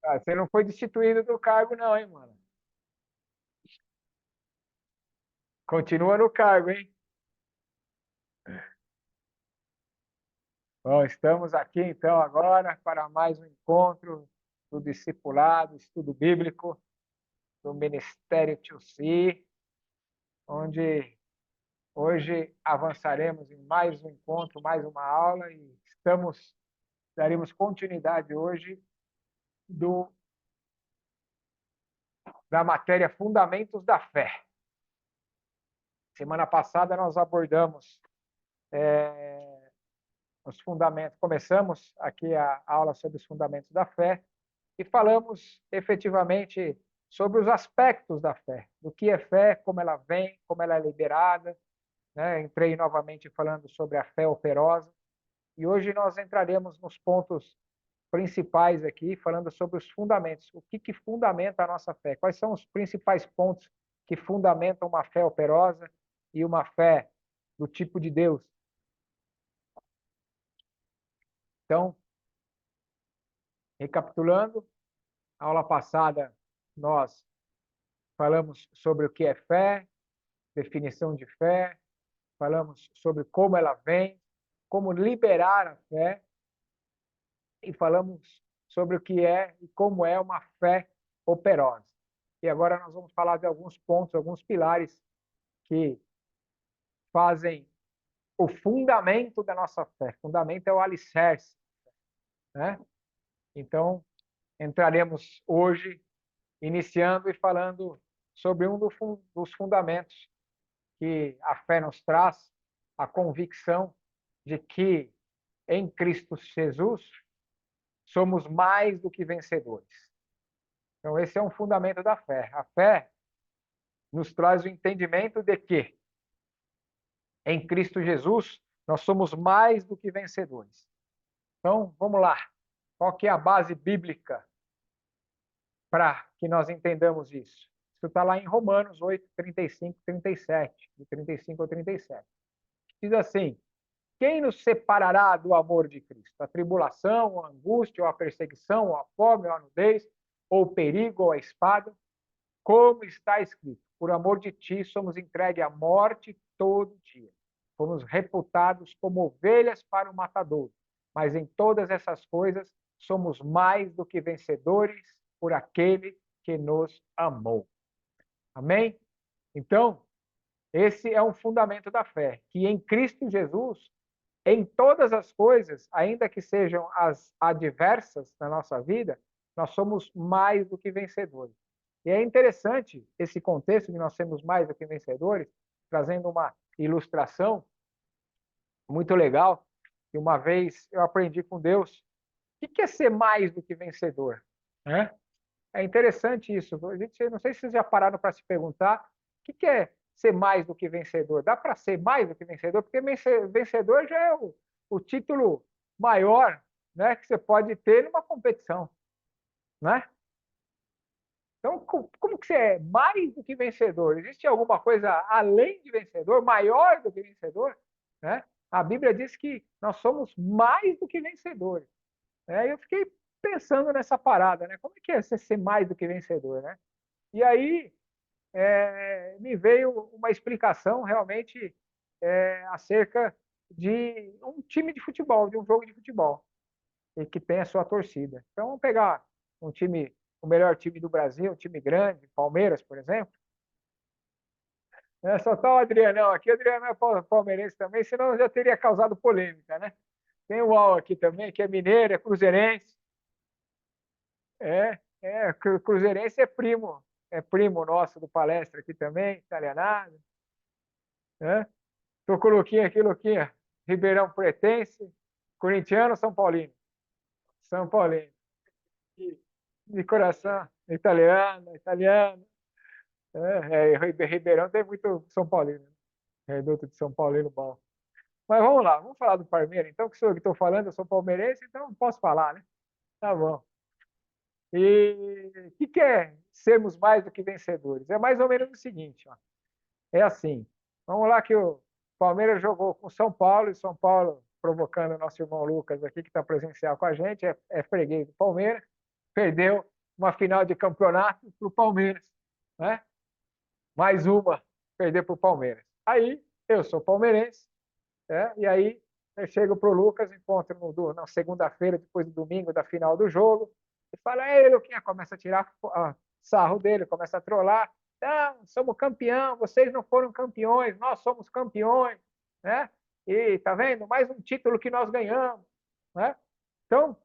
Ah, você não foi destituído do cargo, não, hein, mano? Continua no cargo, hein? Bom, estamos aqui então agora para mais um encontro do discipulado, estudo bíblico do Ministério Tio Si, onde hoje avançaremos em mais um encontro, mais uma aula e daremos continuidade hoje do, da matéria Fundamentos da Fé. Semana passada nós abordamos os fundamentos, começamos aqui a aula sobre os fundamentos da fé e falamos efetivamente sobre os aspectos da fé, do que é fé, como ela vem, como ela é liberada, né? Entrei novamente falando sobre a fé operosa e hoje nós entraremos nos pontos principais aqui, falando sobre os fundamentos, o que fundamenta a nossa fé, quais são os principais pontos que fundamentam uma fé operosa e uma fé do tipo de Deus. Então, recapitulando, a aula passada nós falamos sobre o que é fé, definição de fé, falamos sobre como ela vem, como liberar a fé e falamos sobre o que é e como é uma fé operosa. E agora nós vamos falar de alguns pontos, alguns pilares que fazem o fundamento da nossa fé. Fundamento é o alicerce, né? Então, entraremos hoje iniciando e falando sobre um dos fundamentos que a fé nos traz, a convicção de que em Cristo Jesus somos mais do que vencedores. Então, esse é um fundamento da fé. A fé nos traz o entendimento de que em Cristo Jesus nós somos mais do que vencedores. Então, vamos lá. Qual que é a base bíblica para que nós entendamos isso? Isso está lá em Romanos 8, 35, 37, de 35 ao 37. Diz assim: quem nos separará do amor de Cristo? A tribulação, a angústia, ou a perseguição, ou a fome, ou a nudez, ou o perigo, ou a espada? Como está escrito: por amor de ti somos entregues à morte todo dia. Fomos reputados como ovelhas para o matador. Mas em todas essas coisas somos mais do que vencedores por aquele que nos amou. Amém? Então, esse é um fundamento da fé, que em Cristo Jesus, em todas as coisas, ainda que sejam as adversas na nossa vida, nós somos mais do que vencedores. E é interessante esse contexto de nós sermos mais do que vencedores, trazendo uma ilustração muito legal, que uma vez eu aprendi com Deus. O que é ser mais do que vencedor? É interessante isso. A gente, não sei se vocês já pararam para se perguntar o que é ser mais do que vencedor. Dá para ser mais do que vencedor? Porque vencedor já é o título maior, né, que você pode ter numa competição, né? Então, como que você é mais do que vencedor? Existe alguma coisa além de vencedor, maior do que vencedor? Né? A Bíblia diz que nós somos mais do que vencedores. Né? Eu fiquei pensando nessa parada, né? Como é que é você ser mais do que vencedor, né? E aí me veio uma explicação realmente acerca de um time de futebol, de um jogo de futebol, e que tem a sua torcida. Então, vamos pegar um time, o melhor time do Brasil, um time grande, Palmeiras, por exemplo. Só está o Adrianão aqui, o Adriano é palmeirense também, senão já teria causado polêmica, né? Tem o Al aqui também, que é mineiro, é cruzeirense. Cruzeirense é primo nosso do palestra aqui também, italianado. Né? Tô com o Luquinha aqui, Luquinha. Ribeirão Pretense, corintiano ou São Paulino? São Paulino. De coração, italiano, italiano. Ribeirão tem muito São Paulino. Reduto de São Paulino bom. Mas vamos lá, vamos falar do Palmeiras. Então, que sou eu que estou falando, eu sou palmeirense, então posso falar, né? Tá bom. E o que é sermos mais do que vencedores? É mais ou menos o seguinte, ó. É assim, vamos lá que o Palmeiras jogou com São Paulo, e São Paulo, provocando o nosso irmão Lucas aqui, que está presencial com a gente, é freguês do Palmeiras. perdeu uma final de campeonato para o Palmeiras, né? Mais uma, perder para o Palmeiras. Aí, eu sou palmeirense, e aí eu chego para o Lucas, encontro na segunda-feira, depois do domingo, da final do jogo, e fala, ei, Luquinha, começa a tirar sarro dele, começa a trollar, não, somos campeão, vocês não foram campeões, nós somos campeões, né? E tá vendo? Mais um título que nós ganhamos, né? Então,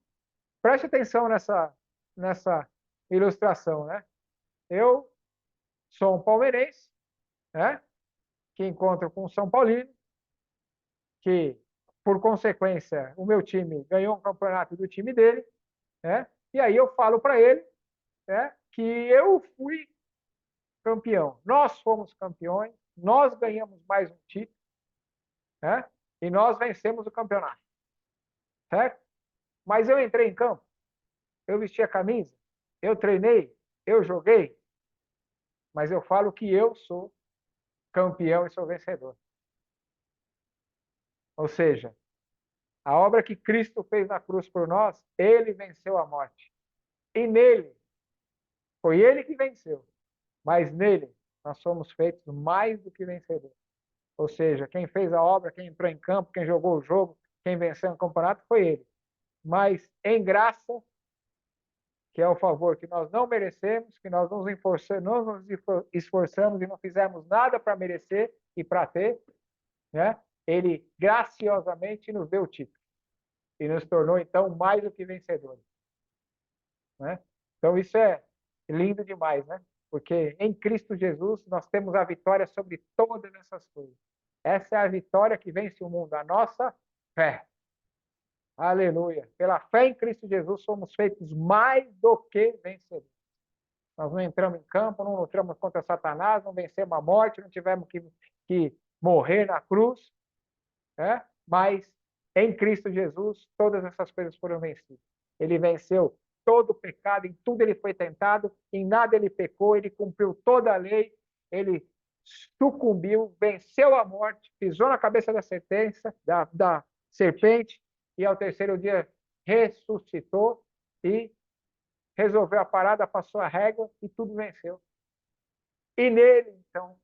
preste atenção nessa ilustração, né? Eu sou um palmeirense, né? Que encontro com um São Paulino, que, por consequência, o meu time ganhou um campeonato do time dele, né? E aí eu falo para ele, né, que eu fui campeão. Nós fomos campeões, nós ganhamos mais um título, né? E nós vencemos o campeonato, certo? Mas eu entrei em campo, eu vesti a camisa, eu treinei, eu joguei, mas eu falo que eu sou campeão e sou vencedor. Ou seja, a obra que Cristo fez na cruz por nós, ele venceu a morte. E nele, foi ele que venceu, mas nele nós somos feitos mais do que vencedores. Ou seja, quem fez a obra, quem entrou em campo, quem jogou o jogo, quem venceu o campeonato foi ele. Mas em graça, que é o favor que nós não merecemos, que nós não nos esforçamos e não fizemos nada para merecer e para ter, né? Ele graciosamente nos deu o título e nos tornou, então, mais do que vencedores, né? Então, isso é lindo demais, né? Porque em Cristo Jesus nós temos a vitória sobre todas essas coisas. Essa é a vitória que vence o mundo, a nossa fé. Aleluia. Pela fé em Cristo Jesus somos feitos mais do que vencedores. Nós não entramos em campo, não lutamos contra Satanás, não vencemos a morte, não tivemos que morrer na cruz, né? Mas em Cristo Jesus todas essas coisas foram vencidas. Ele venceu todo o pecado, em tudo ele foi tentado, em nada ele pecou, ele cumpriu toda a lei, ele sucumbiu, venceu a morte, pisou na cabeça da serpente, e ao terceiro dia ressuscitou e resolveu a parada, passou a régua e tudo venceu. E nele, então,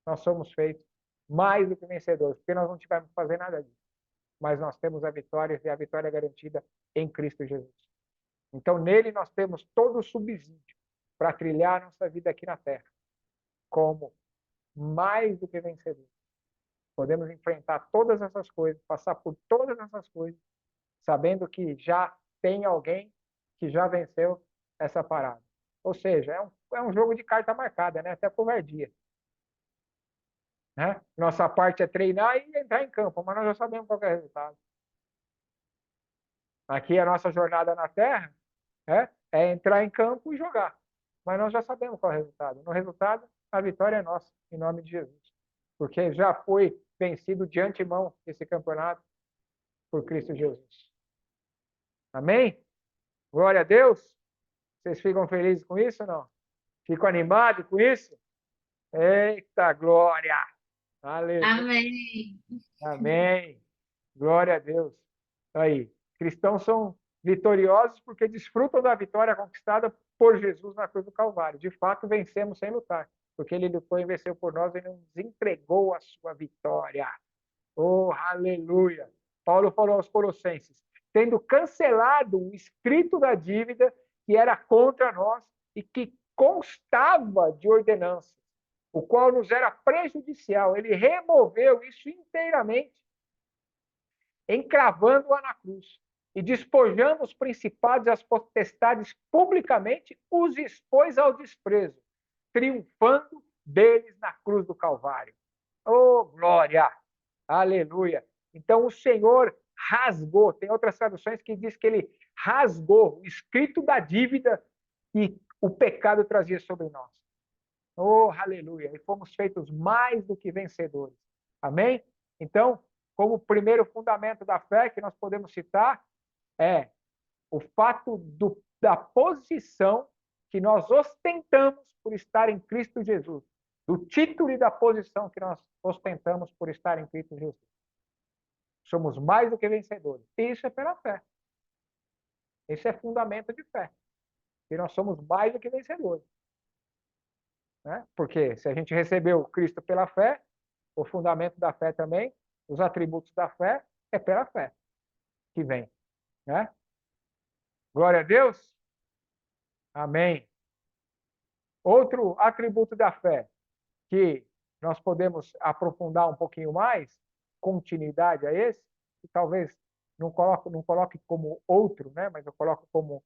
nós somos feitos mais do que vencedores, porque nós não tivemos que fazer nada disso. Mas nós temos a vitória, e a vitória é garantida em Cristo Jesus. Então, nele nós temos todo o subsídio para trilhar a nossa vida aqui na Terra, como mais do que vencedores. Podemos enfrentar todas essas coisas, passar por todas essas coisas, sabendo que já tem alguém que já venceu essa parada. Ou seja, é um jogo de carta marcada, né? Até covardia. Né? Nossa parte é treinar e entrar em campo, mas nós já sabemos qual é o resultado. Aqui a nossa jornada na Terra é entrar em campo e jogar. Mas nós já sabemos qual é o resultado. No resultado, a vitória é nossa, em nome de Jesus. Porque já foi vencido de antemão esse campeonato por Cristo Jesus. Amém? Glória a Deus. Vocês ficam felizes com isso ou não? Ficam animados com isso? Eita glória! Aleluia! Amém. Amém! Glória a Deus! Aí, cristãos são vitoriosos porque desfrutam da vitória conquistada por Jesus na cruz do Calvário. De fato, vencemos sem lutar, porque ele lutou e venceu por nós e nos entregou a sua vitória. Oh, aleluia! Paulo falou aos Colossenses, tendo cancelado o escrito da dívida que era contra nós e que constava de ordenanças, o qual nos era prejudicial. Ele removeu isso inteiramente, encravando-a na cruz. E despojando os principados e as potestades publicamente, os expôs ao desprezo, triunfando deles na cruz do Calvário. Oh, glória! Aleluia! Então o Senhor rasgou, tem outras traduções que diz que ele rasgou o escrito da dívida que o pecado trazia sobre nós. Oh, aleluia! E fomos feitos mais do que vencedores. Amém? Então, como primeiro fundamento da fé que nós podemos citar é o fato da posição que nós ostentamos por estar em Cristo Jesus, do título e da posição que nós ostentamos por estar em Cristo Jesus. Somos mais do que vencedores. E isso é pela fé. Isso é fundamento de fé. E nós somos mais do que vencedores. Né? Porque se a gente recebeu Cristo pela fé, o fundamento da fé também, os atributos da fé, é pela fé que vem. Né? Glória a Deus. Amém. Outro atributo da fé que nós podemos aprofundar um pouquinho mais, continuidade a esse, que talvez não coloque como outro, né? Mas eu coloco como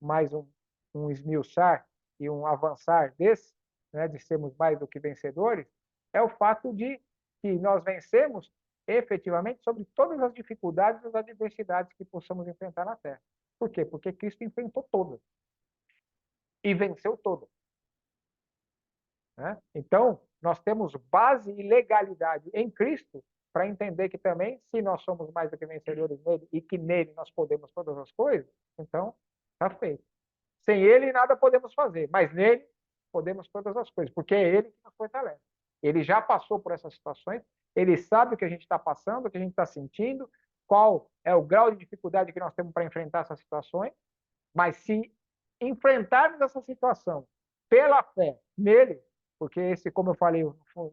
mais um esmiuçar e um avançar desse, né? De sermos mais do que vencedores, é o fato de que nós vencemos efetivamente sobre todas as dificuldades e as adversidades que possamos enfrentar na Terra. Por quê? Porque Cristo enfrentou todas e venceu todas. Né? Então, nós temos base e legalidade em Cristo para entender que também, se nós somos mais do que vencedores nele e que nele nós podemos todas as coisas, então está feito. Sem ele, nada podemos fazer, mas nele podemos todas as coisas, porque é ele que nos fortalece. Ele já passou por essas situações, ele sabe o que a gente está passando, o que a gente está sentindo, qual é o grau de dificuldade que nós temos para enfrentar essas situações, mas se enfrentarmos essa situação pela fé nele, porque esse, como eu falei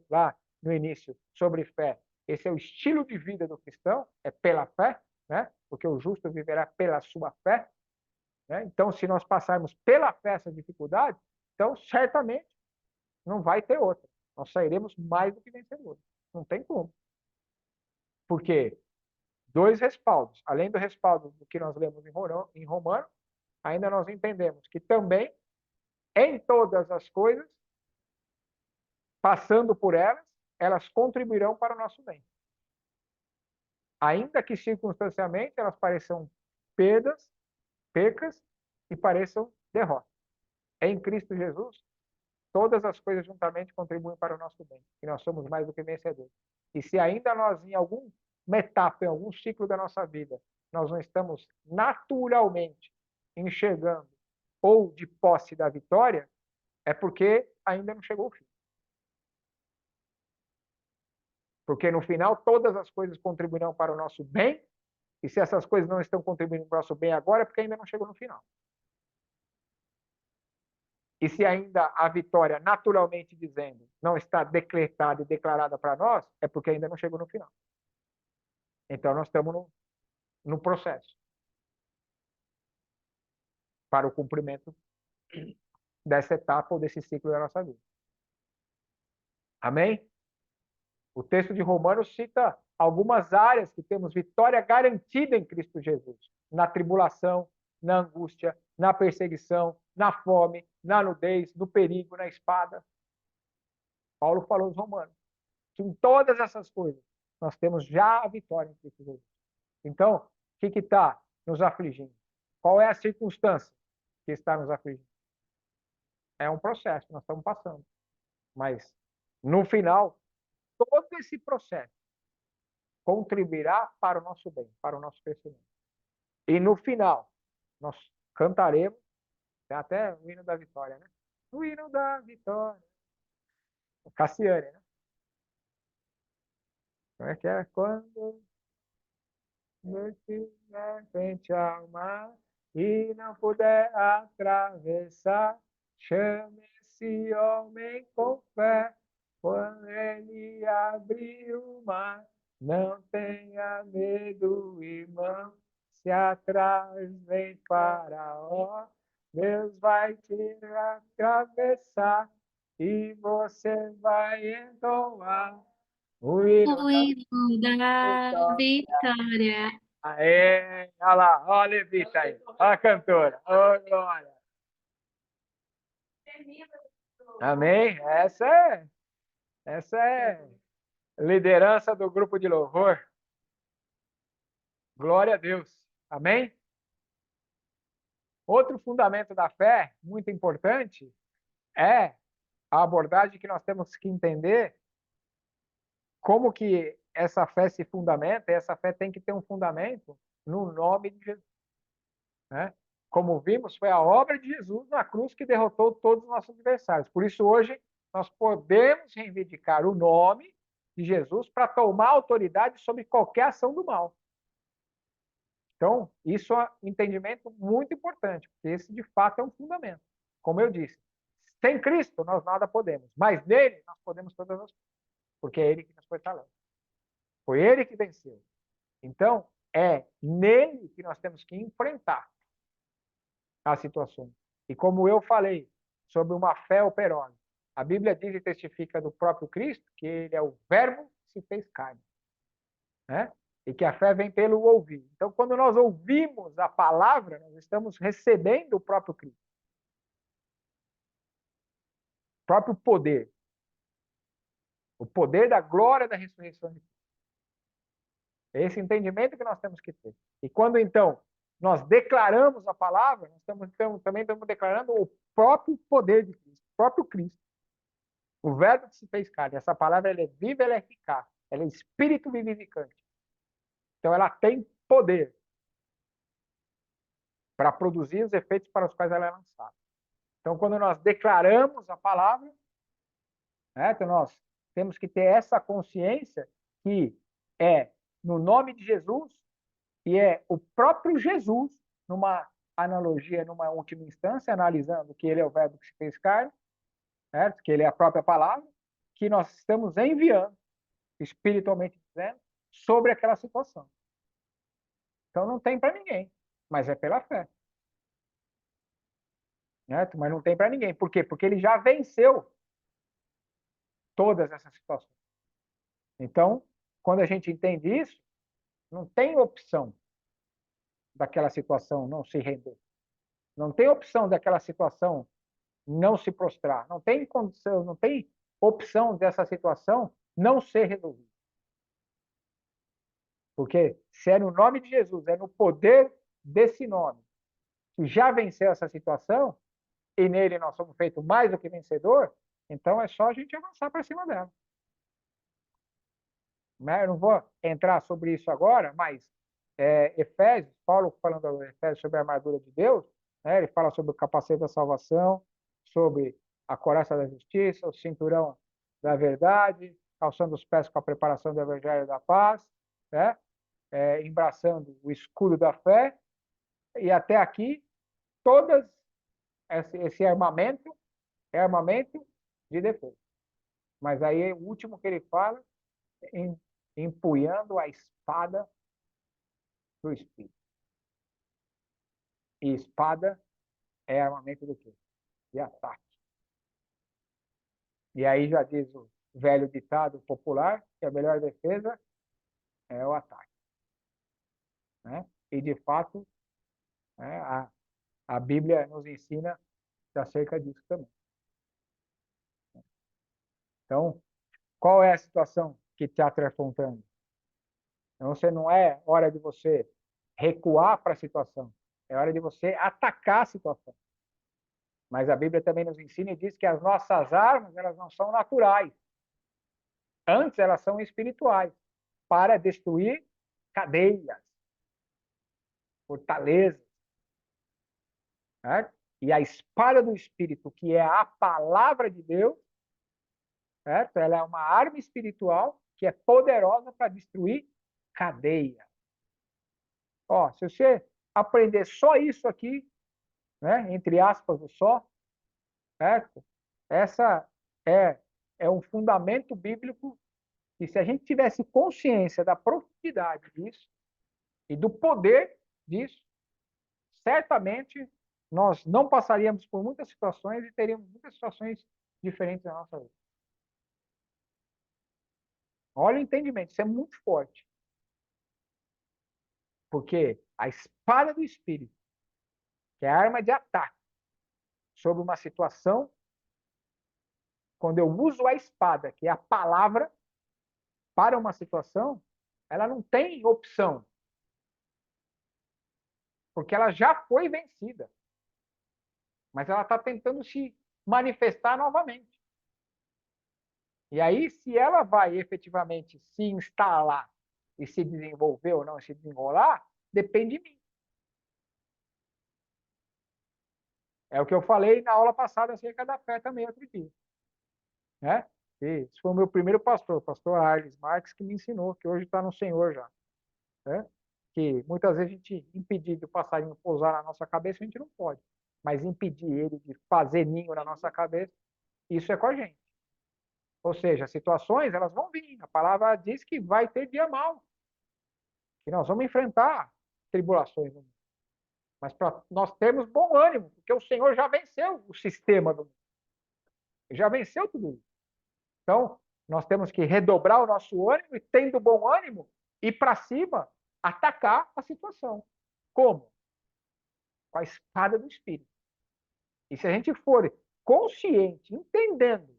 lá no início sobre fé, esse é o estilo de vida do cristão, é pela fé, né? Porque o justo viverá pela sua fé. Né? Então, se nós passarmos pela fé essa dificuldade, então certamente não vai ter outra. Nós sairemos mais do que vencedores. Não tem como. Porque dois respaldos, além do respaldo do que nós lemos em Romano, ainda nós entendemos que também, em todas as coisas, passando por elas, elas contribuirão para o nosso bem. Ainda que circunstancialmente elas pareçam percas e pareçam derrotas. Em Cristo Jesus, todas as coisas juntamente contribuem para o nosso bem. E nós somos mais do que vencedores. E se ainda nós, em alguma etapa, em algum ciclo da nossa vida, nós não estamos naturalmente enxergando ou de posse da vitória, é porque ainda não chegou o fim. Porque no final todas as coisas contribuirão para o nosso bem, e se essas coisas não estão contribuindo para o nosso bem agora, é porque ainda não chegou no final. E se ainda a vitória, naturalmente dizendo, não está decretada e declarada para nós, é porque ainda não chegou no final. Então nós estamos no processo para o cumprimento dessa etapa ou desse ciclo da nossa vida. Amém? O texto de Romanos cita algumas áreas que temos vitória garantida em Cristo Jesus. Na tribulação, na angústia, na perseguição, na fome, na nudez, no perigo, na espada. Paulo falou aos Romanos que em todas essas coisas nós temos já a vitória em Cristo Jesus. Então, o que está nos afligindo? Qual é a circunstância que está nos afligindo? É um processo que nós estamos passando. Mas, no final, todo esse processo contribuirá para o nosso bem, para o nosso crescimento. E no final, nós cantaremos, tem até o hino da vitória, né? O hino da vitória. Cassiane, né? Como é que é? Quando estiver frente ao mar e não puder atravessar, chame esse homem com fé. Quando ele abrir o mar, não tenha medo, irmão. Se atrás vem Faraó, Deus vai te atravessar e você vai entoar o hino O hino da da vitória. Aê, olha lá, olha a levita aí, olha a cantora, ô glória. Amém? Essa é liderança do grupo de louvor. Glória a Deus. Amém? Outro fundamento da fé, muito importante, é a abordagem que nós temos que entender como que essa fé se fundamenta, e essa fé tem que ter um fundamento no nome de Jesus. Né? Como vimos, foi a obra de Jesus na cruz que derrotou todos os nossos adversários. Por isso, hoje, nós podemos reivindicar o nome de Jesus para tomar autoridade sobre qualquer ação do mal. Então, isso é um entendimento muito importante, porque esse, de fato, é um fundamento. Como eu disse, sem Cristo nós nada podemos, mas nele nós podemos todas as coisas, porque é ele que nos fortalece. Foi ele que venceu. Então, é nele que nós temos que enfrentar as situações. E como eu falei sobre uma fé operosa, a Bíblia diz e testifica do próprio Cristo que ele é o verbo que se fez carne, né? E que a fé vem pelo ouvir. Então, quando nós ouvimos a palavra, nós estamos recebendo o próprio Cristo, o próprio poder, o poder da glória da ressurreição de Cristo. É esse entendimento que nós temos que ter. E quando, então, nós declaramos a palavra, nós também estamos declarando o próprio poder de Cristo, o próprio Cristo. O verbo que se fez carne. Essa palavra ela é viva, ela é eficaz. Ela é espírito vivificante. Então, ela tem poder para produzir os efeitos para os quais ela é lançada. Então, quando nós declaramos a palavra, né, então nós temos que ter essa consciência que é no nome de Jesus, e é o próprio Jesus, numa analogia, numa última instância, analisando que ele é o verbo que se fez carne, certo? Que ele é a própria palavra, que nós estamos enviando, espiritualmente dizendo, sobre aquela situação. Então não tem para ninguém, mas é pela fé. Certo? Mas não tem para ninguém. Por quê? Porque ele já venceu todas essas situações. Então, quando a gente entende isso, não tem opção daquela situação não se render. Não tem opção daquela situação não se prostrar. Não tem condição, não tem opção dessa situação não ser resolvida. Porque se é no nome de Jesus, é no poder desse nome, que já venceu essa situação, e nele nós somos feitos mais do que vencedor, então é só a gente avançar para cima dela. Eu não vou entrar sobre isso agora, mas Efésios, Paulo falando de Efésios sobre a armadura de Deus, né, ele fala sobre o capacete da salvação, sobre a couraça da justiça, o cinturão da verdade, calçando os pés com a preparação do evangelho da paz, né, embraçando o escudo da fé, e até aqui, todas esse armamento é armamento de defesa. Mas aí o último que ele fala é empunhando a espada do Espírito. E espada é armamento do quê? De ataque. E aí já diz o velho ditado popular que a melhor defesa é o ataque. Né? E, de fato, né, a Bíblia nos ensina acerca disso também. Então, qual é a situação que está te afrontando? Então, não é hora de você recuar para a situação, é hora de você atacar a situação. Mas a Bíblia também nos ensina e diz que as nossas armas, elas não são naturais. Antes, elas são espirituais, para destruir cadeias, fortalezas. Certo? E a espada do Espírito, que é a palavra de Deus, certo? Ela é uma arma espiritual que é poderosa para destruir cadeia. Ó, se você aprender só isso aqui, né, entre aspas, o só, certo? Essa é um fundamento bíblico que, se a gente tivesse consciência da profundidade disso e do poder disso, certamente nós não passaríamos por muitas situações e teríamos muitas situações diferentes na nossa vida. Olha o entendimento, isso é muito forte. Porque a espada do Espírito, que é a arma de ataque sobre uma situação, quando eu uso a espada, que é a palavra, para uma situação, ela não tem opção. Porque ela já foi vencida. Mas ela está tentando se manifestar novamente. E aí, se ela vai efetivamente se instalar e se desenvolver ou não se desenrolar, depende de mim. É o que eu falei na aula passada acerca da fé também, outro dia. Né? Esse foi o meu primeiro pastor, o pastor Arles Marques, que me ensinou, que hoje está no Senhor já. Né? que muitas vezes a gente impedir de o passarinho pousar na nossa cabeça, a gente não pode. Mas impedir ele de fazer ninho na nossa cabeça, isso é com a gente. Ou seja, situações, elas vão vir. A palavra diz que vai ter dia mau. Que nós vamos enfrentar tribulações no mundo. Mas para nós termos bom ânimo, porque o Senhor já venceu o sistema do mundo. Já venceu tudo isso. Então, nós temos que redobrar o nosso ânimo e, tendo bom ânimo, ir para cima, atacar a situação. Como? Com a espada do Espírito. E se a gente for consciente, entendendo,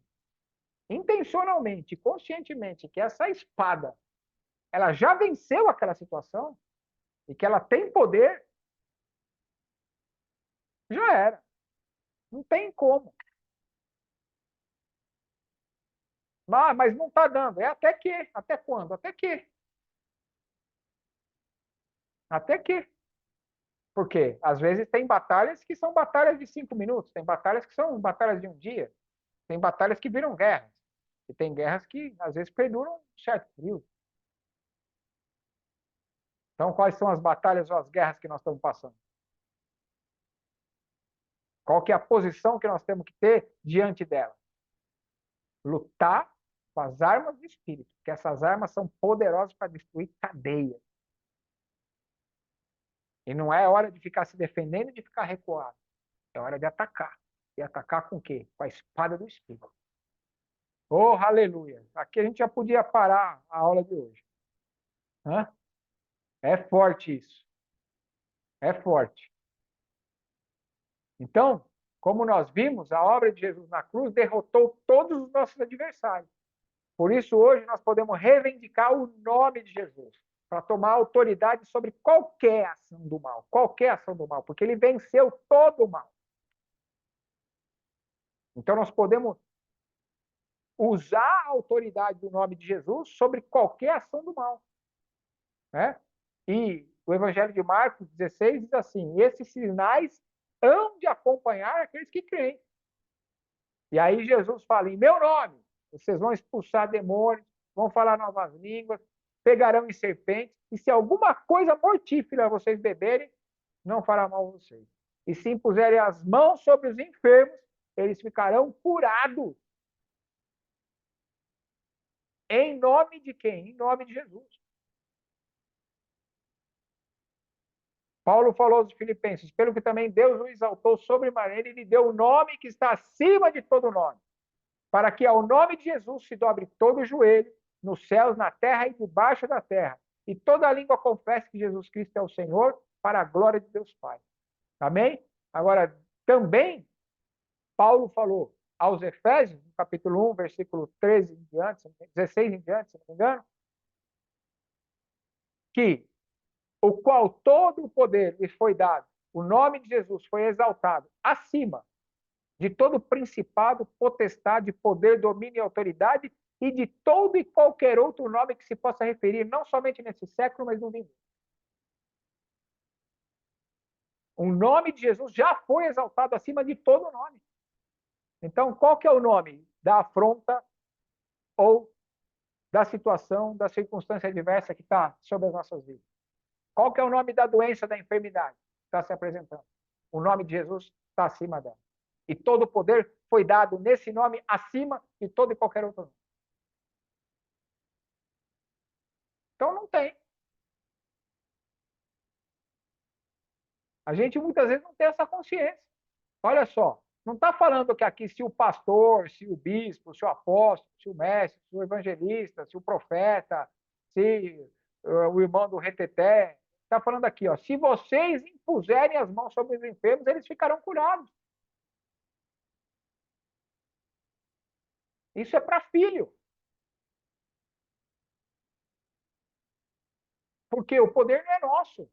intencionalmente, conscientemente, que essa espada, ela já venceu aquela situação e que ela tem poder, já era. Não tem como. Mas não está dando. É até que. Até quando? Até que. Até que. Porque, às vezes, tem batalhas que são batalhas de 5 minutos, tem batalhas que são batalhas de um dia, tem batalhas que viram guerras, e tem guerras que, às vezes, perduram um certo período. Então, quais são as batalhas ou as guerras que nós estamos passando? Qual que é a posição que nós temos que ter diante dela? Lutar com as armas do Espírito, porque essas armas são poderosas para destruir cadeias. E não é hora de ficar se defendendo e de ficar recuado. É hora de atacar. E atacar com o quê? Com a espada do Espírito. Oh, aleluia! Aqui a gente já podia parar a aula de hoje. Hã? É forte isso. É forte. Então, como nós vimos, a obra de Jesus na cruz derrotou todos os nossos adversários. Por isso, hoje, nós podemos reivindicar o nome de Jesus, para tomar autoridade sobre qualquer ação do mal. Qualquer ação do mal, porque ele venceu todo o mal. Então, nós podemos usar a autoridade do nome de Jesus sobre qualquer ação do mal. Né? E o Evangelho de Marcos 16 diz assim: esses sinais hão de acompanhar aqueles que creem. E aí Jesus fala: em meu nome, vocês vão expulsar demônios, vão falar novas línguas, pegarão em serpentes, e se alguma coisa mortífera vocês beberem, não fará mal a vocês. E se impuserem as mãos sobre os enfermos, eles ficarão curados. Em nome de quem? Em nome de Jesus. Paulo falou aos Filipenses: pelo que também Deus o exaltou sobremaneira e lhe deu o nome que está acima de todo nome, para que ao nome de Jesus se dobre todo o joelho, nos céus, na terra e debaixo da terra, e toda a língua confesse que Jesus Cristo é o Senhor, para a glória de Deus Pai. Amém? Agora, também, Paulo falou aos Efésios, no capítulo 1, versículo 13 em diante, 16 em diante, se não me engano, que o qual todo o poder lhe foi dado, o nome de Jesus foi exaltado acima de todo principado, potestade, poder, domínio e autoridade, e de todo e qualquer outro nome que se possa referir, não somente nesse século, mas no vindouro. O nome de Jesus já foi exaltado acima de todo nome. Então, qual que é o nome da afronta ou da situação, da circunstância adversa que está sobre as nossas vidas? Qual que é o nome da doença, da enfermidade que está se apresentando? O nome de Jesus está acima dela. E todo o poder foi dado nesse nome acima de todo e qualquer outro nome. Então não tem. A gente muitas vezes não tem essa consciência. Olha só, não está falando que aqui se o pastor, se o bispo, se o apóstolo, se o mestre, se o evangelista, se o profeta, se o irmão do reteté, está falando aqui, ó, se vocês impuserem as mãos sobre os enfermos, eles ficarão curados. Isso é para filho. Porque o poder não é nosso.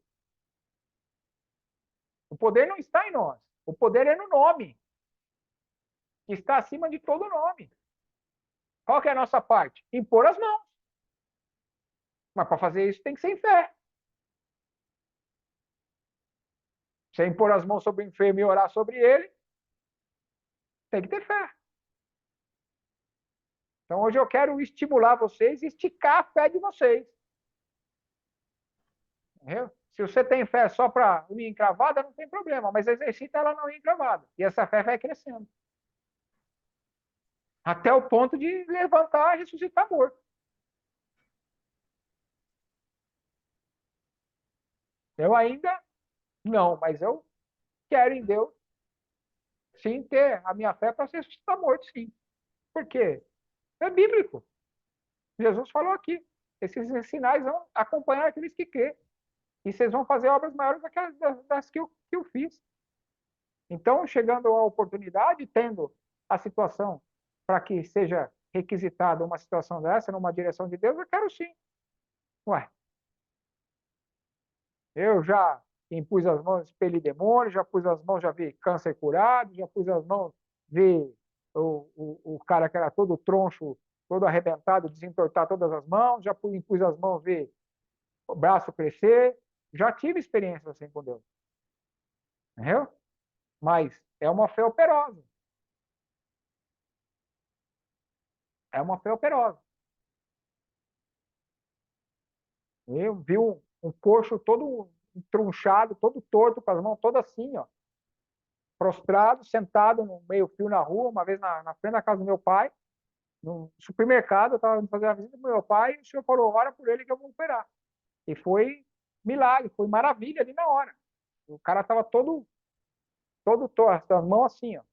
O poder não está em nós. O poder é no nome, que está acima de todo nome. Qual que é a nossa parte? Impor as mãos. Mas para fazer isso tem que ser em fé. Você impor as mãos sobre o enfermo e orar sobre ele, tem que ter fé. Então hoje eu quero estimular vocês e esticar a fé de vocês. Entendeu? Se você tem fé só para unha encravada, não tem problema, mas exercita ela na unha encravada. E essa fé vai crescendo. Até o ponto de levantar e ressuscitar morto. Eu ainda não, mas eu quero em Deus, sim, ter a minha fé para ressuscitar morto, sim. Por quê? É bíblico. Jesus falou aqui. Esses sinais vão acompanhar aqueles que crêem. E vocês vão fazer obras maiores das que eu fiz. Então, chegando à oportunidade, tendo a situação para que seja requisitada uma situação dessa, numa direção de Deus, eu quero sim. Ué, eu já impus as mãos, expeli demônios, já pus as mãos, já vi câncer curado, já pus as mãos, vi o cara que era todo troncho, todo arrebentado, desentortar todas as mãos, já impus as mãos, ver o braço crescer, já tive experiência assim com Deus. Entendeu? Mas é uma fé operosa. É uma fé operosa. Eu vi um coxo todo trunchado, todo torto, com as mãos todas assim, ó, prostrado, sentado no meio-fio na rua, uma vez na frente da casa do meu pai, no supermercado, eu estava fazendo a visita do meu pai, e o senhor falou, ora por ele que eu vou operar. E foi milagre, foi maravilha ali na hora. O cara estava todo torto, as mãos assim, ó,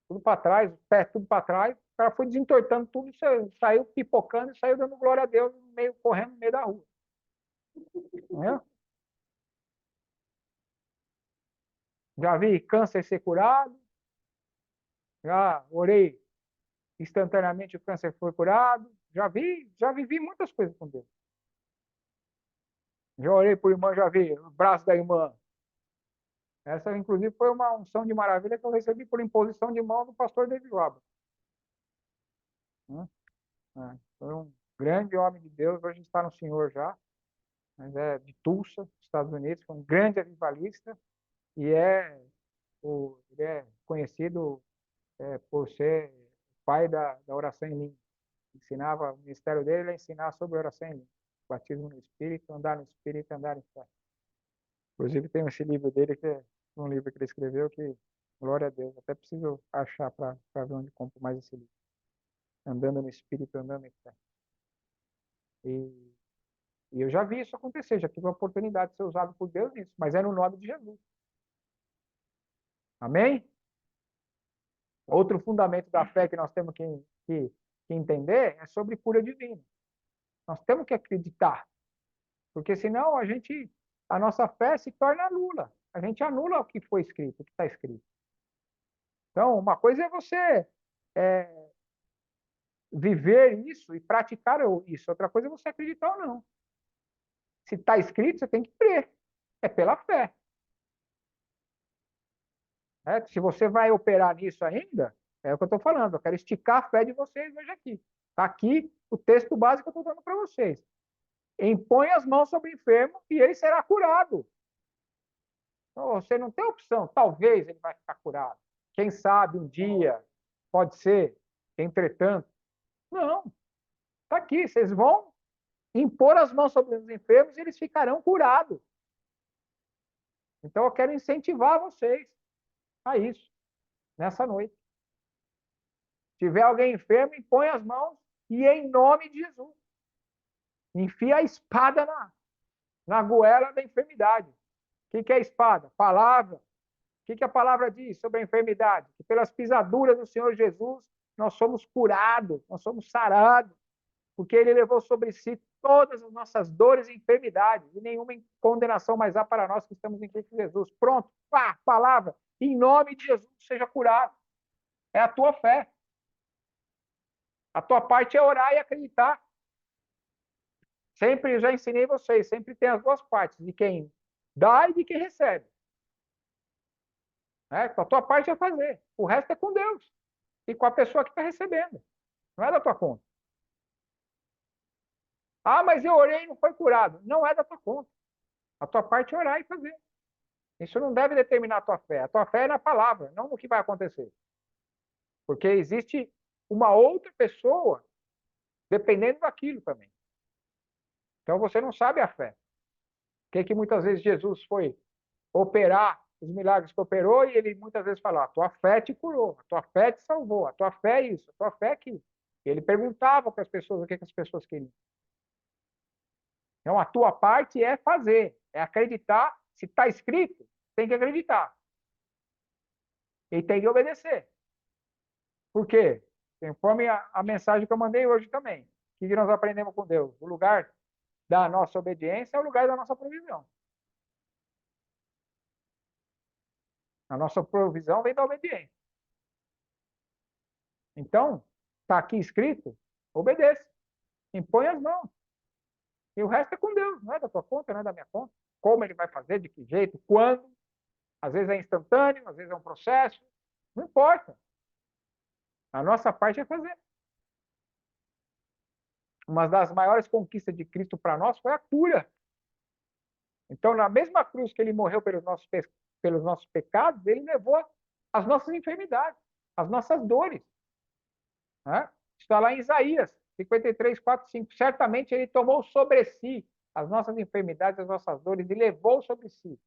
tudo para trás, o pé tudo para trás, o cara foi desentortando tudo, saiu pipocando e saiu dando glória a Deus, meio, correndo no meio da rua. Entendeu? Já vi câncer ser curado, já orei instantaneamente, o câncer foi curado, já vivi muitas coisas com Deus. Já orei por irmã, já vi o braço da irmã. Essa, inclusive, foi uma unção de maravilha que eu recebi por imposição de mão do pastor David Robert. Foi um grande homem de Deus, hoje está no Senhor já, mas é de Tulsa, Estados Unidos, foi um grande avivalista e ele é conhecido por ser pai da oração em língua. Ensinava, o ministério dele é ensinar sobre oração em língua, batismo no Espírito, andar em fé. Inclusive tem esse livro dele, que é um livro que ele escreveu, que, glória a Deus, até preciso achar para ver onde compro mais esse livro. Andando no Espírito, andando em fé. E, e eu já vi isso acontecer, já tive a oportunidade de ser usado por Deus nisso, mas é no nome de Jesus. Amém? Outro fundamento da fé que nós temos que entender é sobre cura divina. Nós temos que acreditar, porque senão a nossa fé se torna nula. A gente anula o que foi escrito, o que está escrito. Então, uma coisa é você é, viver isso e praticar isso, outra coisa é você acreditar ou não. Se está escrito, você tem que crer. É pela fé. Se você vai operar nisso ainda, é o que eu estou falando. Eu quero esticar a fé de vocês hoje aqui. Está aqui o texto básico que eu estou dando para vocês. Impõe as mãos sobre o enfermo e ele será curado. Então, você não tem opção. Talvez ele vai ficar curado. Quem sabe um dia, pode ser. Entretanto, não. Está aqui. Vocês vão impor as mãos sobre os enfermos e eles ficarão curados. Então, eu quero incentivar vocês a isso, nessa noite. Se tiver alguém enfermo, impõe as mãos e em nome de Jesus. Enfia a espada na goela da enfermidade. O que é a espada? Palavra. O que a palavra diz sobre a enfermidade? Que pelas pisaduras do Senhor Jesus, nós somos curados, nós somos sarados, porque ele levou sobre si todas as nossas dores e enfermidades, e nenhuma condenação mais há para nós que estamos em Cristo Jesus. Pronto, pá, palavra, em nome de Jesus, seja curado. É a tua fé. A tua parte é orar e acreditar. Sempre, já ensinei vocês, sempre tem as duas partes, de quem dá e de quem recebe. A tua parte é fazer, o resto é com Deus e com a pessoa que está recebendo. Não é da tua conta. Ah, mas eu orei e não foi curado. Não é da tua conta. A tua parte é orar e fazer. Isso não deve determinar a tua fé. A tua fé é na palavra, não no que vai acontecer. Porque existe uma outra pessoa dependendo daquilo também. Então você não sabe a fé. que muitas vezes Jesus foi operar os milagres que operou e ele muitas vezes fala, a tua fé te curou, a tua fé te salvou, a tua fé é isso, a tua fé é aquilo. E ele perguntava para as pessoas o que as pessoas queriam. Então, a tua parte é fazer, é acreditar. Se está escrito, tem que acreditar. E tem que obedecer. Por quê? Conforme a mensagem que eu mandei hoje também. O que nós aprendemos com Deus? O lugar da nossa obediência é o lugar da nossa provisão. A nossa provisão vem da obediência. Então, está aqui escrito, obedeça. Impõe as mãos. E o resto é com Deus, não é da tua conta, não é da minha conta. Como ele vai fazer, de que jeito, quando. Às vezes é instantâneo, às vezes é um processo. Não importa. A nossa parte é fazer. Uma das maiores conquistas de Cristo para nós foi a cura. Então, na mesma cruz que ele morreu pelos nossos pecados, ele levou as nossas enfermidades, as nossas dores. Né? Está lá em Isaías 53, 4, 5. Certamente ele tomou sobre si as nossas enfermidades, as nossas dores, e levou sobre si.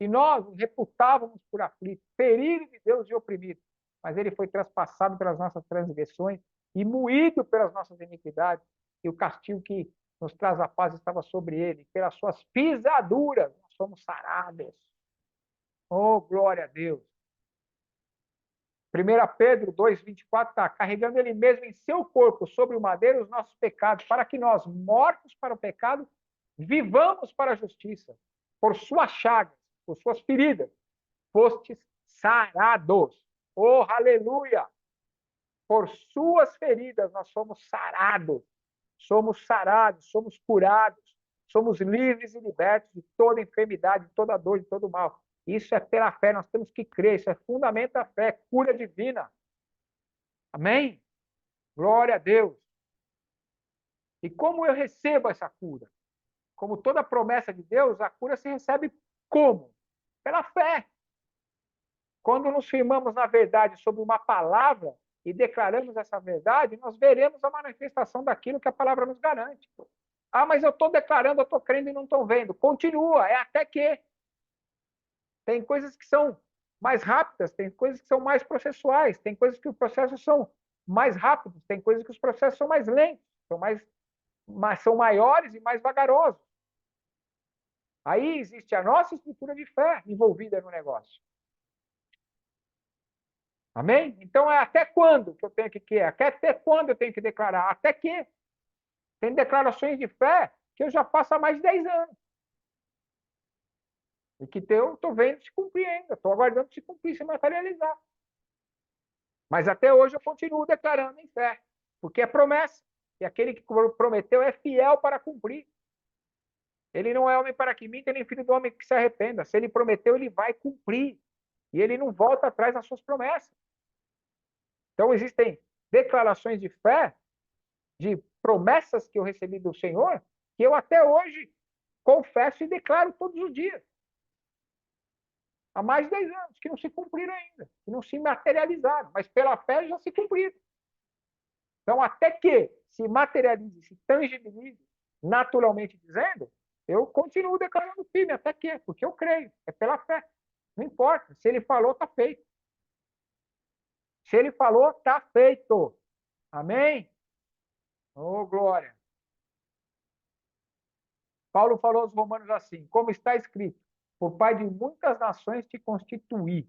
E nós o reputávamos por aflito, ferido de Deus e oprimido. Mas ele foi traspassado pelas nossas transgressões e moído pelas nossas iniquidades. E o castigo que nos traz a paz estava sobre ele. Pelas suas pisaduras nós somos sarados. Oh, glória a Deus. 1 Pedro 2,24 está carregando ele mesmo em seu corpo sobre o madeiro os nossos pecados, para que nós, mortos para o pecado, vivamos para a justiça. Por suas chagas, por suas feridas, fostes sarados. Oh, aleluia! Por suas feridas nós somos sarados. Somos sarados, somos curados, somos livres e libertos de toda enfermidade, de toda dor, de todo mal. Isso é pela fé, nós temos que crer, isso é fundamento da fé, cura divina. Amém? Glória a Deus. E como eu recebo essa cura? Como toda promessa de Deus, a cura se recebe como? Pela fé. Quando nos firmamos na verdade sobre uma palavra e declaramos essa verdade, nós veremos a manifestação daquilo que a palavra nos garante. Ah, mas eu estou declarando, eu estou crendo e não estou vendo. Continua, é até que. Tem coisas que são mais rápidas, tem coisas que são mais processuais, tem coisas que os processos são mais rápidos, tem coisas que os processos são mais lentos, são maiores e mais vagarosos. Aí existe a nossa estrutura de fé envolvida no negócio. Amém? Então é até quando que eu tenho que até quando eu tenho que declarar? Até que. Tem declarações de fé que eu já faço há mais de 10 anos. E que eu estou vendo se cumprir ainda, estou aguardando se cumprir, se materializar. Mas até hoje eu continuo declarando em fé, porque é promessa. E aquele que prometeu é fiel para cumprir. Ele não é homem para que minta, nem filho do homem que se arrependa. Se ele prometeu, ele vai cumprir. E ele não volta atrás das suas promessas. Então, existem declarações de fé, de promessas que eu recebi do Senhor, que eu até hoje confesso e declaro todos os dias. Há mais de 10 anos, que não se cumpriram ainda, que não se materializaram, mas pela fé já se cumpriram. Então, até que se materialize, se tangibilize, naturalmente dizendo, eu continuo declarando firme, até que, porque eu creio, é pela fé. Não importa, se ele falou, está feito. Se ele falou, está feito. Amém? Oh, glória. Paulo falou aos romanos assim, como está escrito, por pai de muitas nações te constituí,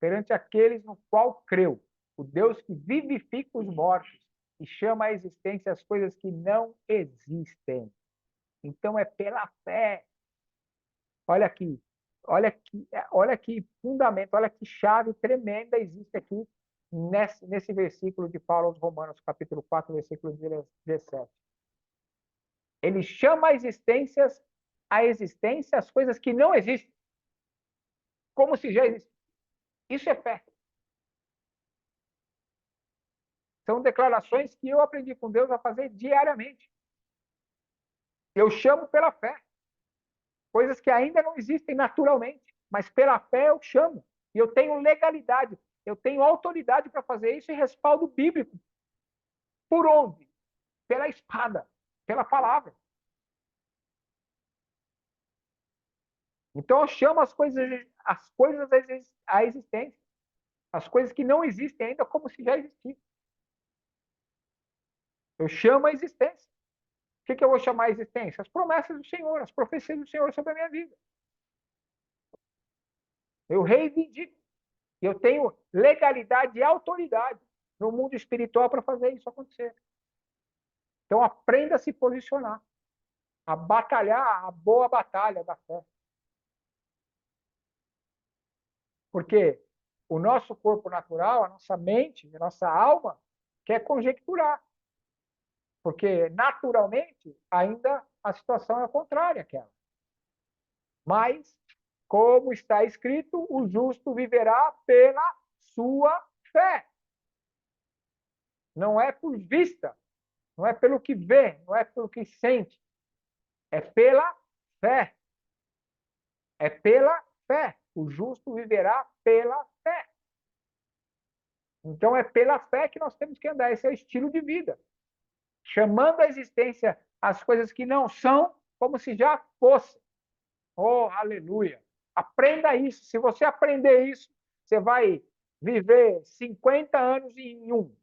perante aqueles no qual creu, o Deus que vivifica os mortos e chama à existência as coisas que não existem. Então é pela fé. Olha olha que fundamento, olha que chave tremenda existe aqui nesse versículo de Paulo aos Romanos, capítulo 4, versículo 17. Ele chama à existência as coisas que não existem, como se já existem. Isso é fé. São declarações que eu aprendi com Deus a fazer diariamente. Eu chamo pela fé. Coisas que ainda não existem naturalmente, mas pela fé eu chamo. E eu tenho legalidade, eu tenho autoridade para fazer isso e respaldo bíblico. Por onde? Pela espada, pela palavra. Então eu chamo as coisas à existência, as coisas que não existem ainda como se já existissem. Eu chamo a existência. O que eu vou chamar a existência? As promessas do Senhor, as profecias do Senhor sobre a minha vida. Eu reivindico. Eu tenho legalidade e autoridade no mundo espiritual para fazer isso acontecer. Então aprenda a se posicionar, a batalhar a boa batalha da fé. Porque o nosso corpo natural, a nossa mente, a nossa alma, quer conjecturar. Porque, naturalmente, ainda a situação é contrária àquela. Mas, como está escrito, o justo viverá pela sua fé. Não é por vista, não é pelo que vê, não é pelo que sente. É pela fé. É pela fé. O justo viverá pela fé. Então, é pela fé que nós temos que andar. Esse é o estilo de vida. Chamando à existência as coisas que não são como se já fossem. Oh, aleluia! Aprenda isso. Se você aprender isso, você vai viver 50 anos em um.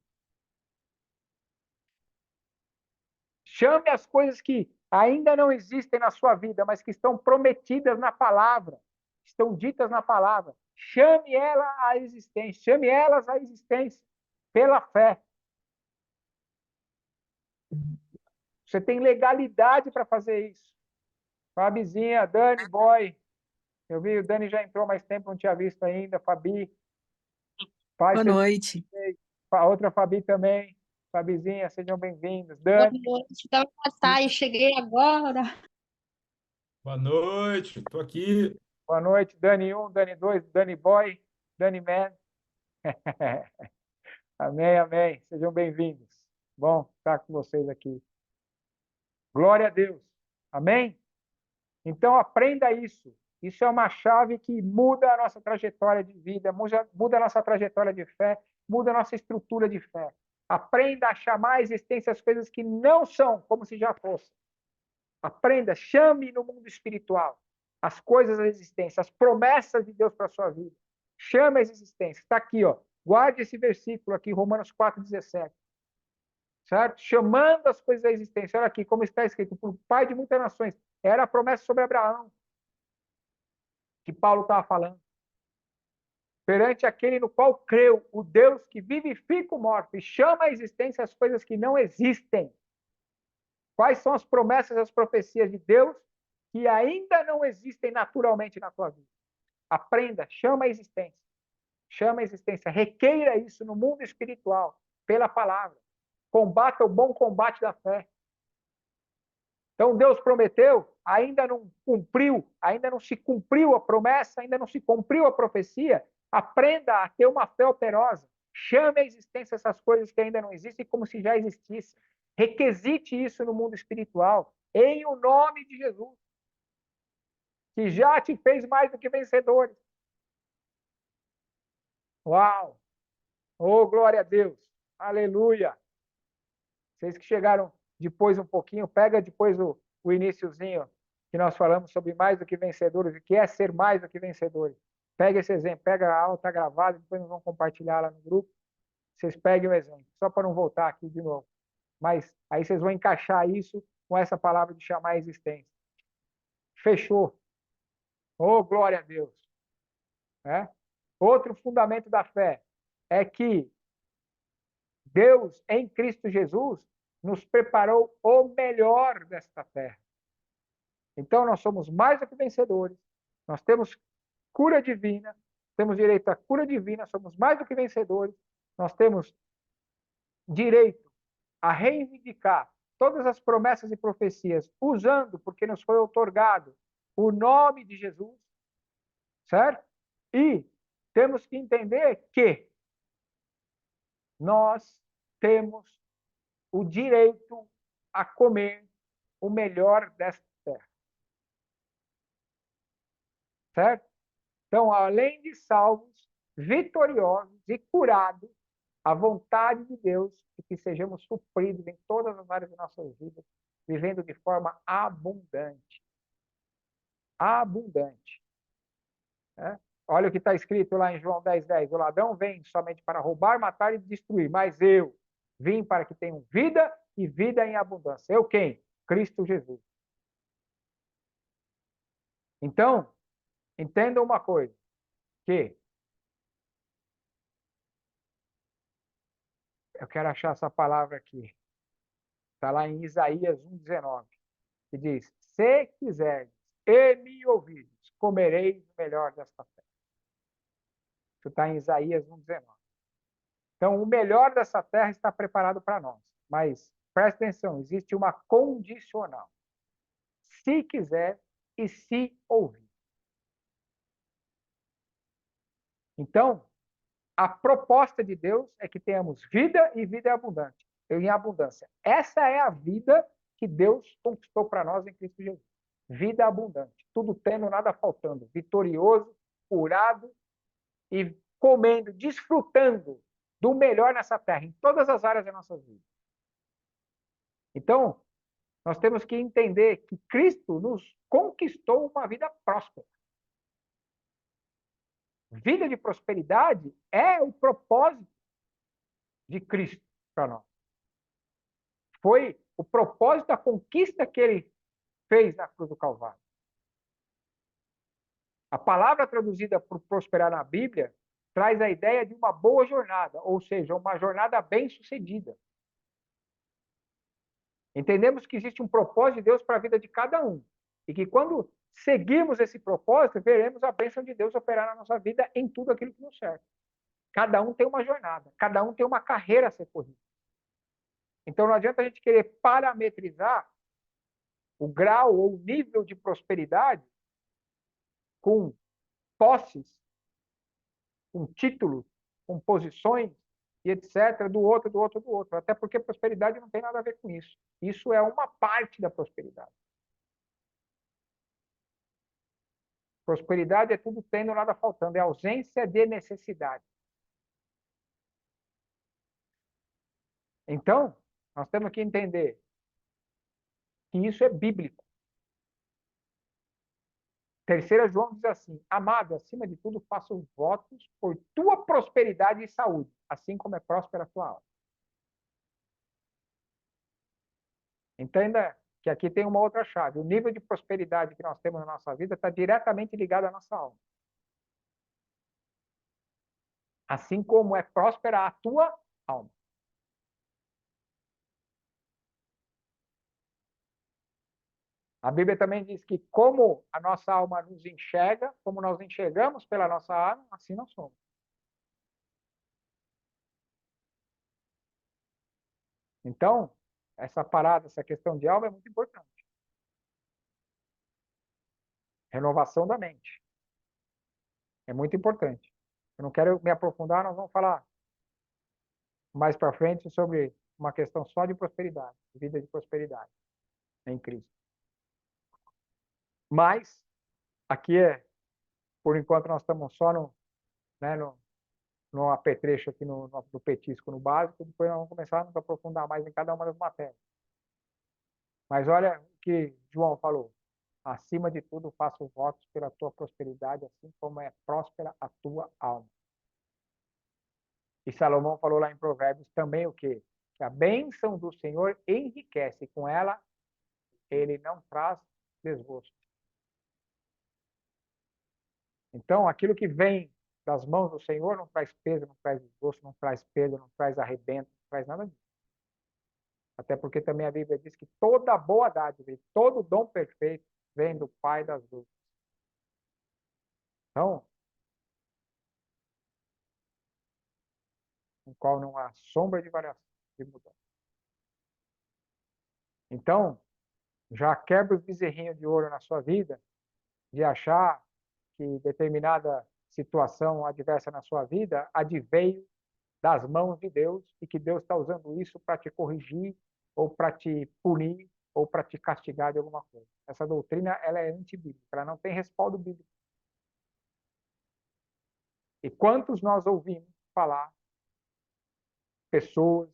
Chame as coisas que ainda não existem na sua vida, mas que estão prometidas na palavra, estão ditas na palavra. Chame ela à existência, chame elas à existência pela fé. Você tem legalidade para fazer isso. Fabizinha, Dani, boy. Eu vi, o Dani já entrou mais tempo, não tinha visto ainda. Fabi. Boa noite. A outra Fabi também. Fabizinha, sejam bem-vindos. Boa Dani. noite. Estava na saia, cheguei agora. Boa noite, estou aqui. Boa noite, Dani 1, Dani 2, Dani Boy, Dani Man. Amém, amém. Sejam bem-vindos. Bom estar com vocês aqui. Glória a Deus. Amém? Então, aprenda isso. Isso é uma chave que muda a nossa trajetória de vida, muda a nossa trajetória de fé, muda a nossa estrutura de fé. Aprenda a chamar a existência as coisas que não são como se já fossem. Aprenda, chame no mundo espiritual as coisas da existência, as promessas de Deus para a sua vida. Chame as existências. Está aqui, ó. Guarde esse versículo aqui, Romanos 4,17. Certo? Chamando as coisas da existência. Olha aqui, como está escrito, por pai de muitas nações. Era a promessa sobre Abraão, que Paulo estava falando. Perante aquele no qual creu, o Deus que vivifica o morto e chama à existência as coisas que não existem. Quais são as promessas e as profecias de Deus que ainda não existem naturalmente na tua vida? Aprenda, chama a existência. Chama a existência. Requeira isso no mundo espiritual, pela palavra. Combata o bom combate da fé. Então, Deus prometeu, ainda não cumpriu, ainda não se cumpriu a promessa, ainda não se cumpriu a profecia. Aprenda a ter uma fé operosa. Chame à existência essas coisas que ainda não existem como se já existissem. Requisite isso no mundo espiritual, em o nome de Jesus, que já te fez mais do que vencedores. Uau! Oh, glória a Deus! Aleluia! Vocês que chegaram depois um pouquinho, pega depois o iniciozinho que nós falamos sobre mais do que vencedores, o que é ser mais do que vencedores. Pega esse exemplo, pega a aula, está gravada, depois nós vamos compartilhar lá no grupo. Vocês peguem o exemplo, só para não voltar aqui de novo. Mas aí vocês vão encaixar isso com essa palavra de chamar a existência. Fechou. Oh, glória a Deus. É? Outro fundamento da fé é que Deus, em Cristo Jesus, nos preparou o melhor desta terra. Então, nós somos mais do que vencedores. Nós temos cura divina, temos direito à cura divina, somos mais do que vencedores. Nós temos direito a reivindicar todas as promessas e profecias, usando, porque nos foi outorgado, o nome de Jesus, certo? E temos que entender que nós temos o direito a comer o melhor desta terra. Certo? Então, além de salvos, vitoriosos e curados, a vontade de Deus é que sejamos supridos em todas as áreas de nossas vidas, vivendo de forma abundante. Abundante. né? Olha o que está escrito lá em João 10:10. O ladrão vem somente para roubar, matar e destruir, mas eu vim para que tenham vida e vida em abundância. Eu quem? Cristo Jesus. Então, entenda uma coisa, que eu quero achar essa palavra aqui. Está lá em Isaías 1:19, que diz: se quiserdes e me ouvirdes, comereis o melhor desta terra. Isso está em Isaías 1:19. Então, o melhor dessa terra está preparado para nós. Mas, preste atenção, existe uma condicional. Se quiser e se ouvir. Então, a proposta de Deus é que tenhamos vida e vida abundante, em abundância. Essa é a vida que Deus conquistou para nós em Cristo Jesus. Vida abundante, tudo tendo, nada faltando, vitorioso, curado e comendo, desfrutando do melhor nessa terra, em todas as áreas da nossa vida. Então, nós temos que entender que Cristo nos conquistou uma vida próspera. Vida de prosperidade é o propósito de Cristo para nós. Foi o propósito da conquista que ele fez na cruz do Calvário. A palavra traduzida por prosperar na Bíblia traz a ideia de uma boa jornada, ou seja, uma jornada bem-sucedida. Entendemos que existe um propósito de Deus para a vida de cada um. E que quando seguirmos esse propósito, veremos a bênção de Deus operar na nossa vida em tudo aquilo que nos serve. Cada um tem uma jornada, cada um tem uma carreira a ser corrida. Então não adianta a gente querer parametrizar o grau ou o nível de prosperidade com posses, com títulos, com posições e etc., do outro. Até porque prosperidade não tem nada a ver com isso. Isso é uma parte da prosperidade. Prosperidade é tudo tendo, nada faltando. É ausência de necessidade. Então, nós temos que entender que isso é bíblico. 3 João diz assim: amado, acima de tudo, faço votos por tua prosperidade e saúde, assim como é próspera a tua alma. Entenda que aqui tem uma outra chave. O nível de prosperidade que nós temos na nossa vida está diretamente ligado à nossa alma. Assim como é próspera a tua alma. A Bíblia também diz que como a nossa alma nos enxerga, como nós enxergamos pela nossa alma, assim nós somos. Então, essa parada, essa questão de alma é muito importante. Renovação da mente. É muito importante. Eu não quero me aprofundar, nós vamos falar mais para frente sobre uma questão só de prosperidade, vida de prosperidade em Cristo. Mas, aqui por enquanto, nós estamos só no apetrecho aqui, no petisco, no básico, depois nós vamos começar a nos aprofundar mais em cada uma das matérias. Mas olha o que João falou. Acima de tudo, faço votos pela tua prosperidade, assim como é próspera a tua alma. E Salomão falou lá em Provérbios também o quê? Que a bênção do Senhor enriquece, com ela ele não traz desgosto. Então, aquilo que vem das mãos do Senhor não traz peso, não traz desgosto, não traz perda, não traz arrebento, não traz nada disso. Até porque também a Bíblia diz que toda boa dádiva e todo dom perfeito vem do Pai das luzes. Então, no qual não há sombra de variação, de mudança. Então, já quebra os bezerrinhos de ouro na sua vida, de achar que determinada situação adversa na sua vida adveio das mãos de Deus e que Deus está usando isso para te corrigir ou para te punir ou para te castigar de alguma coisa. Essa doutrina ela é antibíblica, ela não tem respaldo bíblico. E quantos nós ouvimos falar pessoas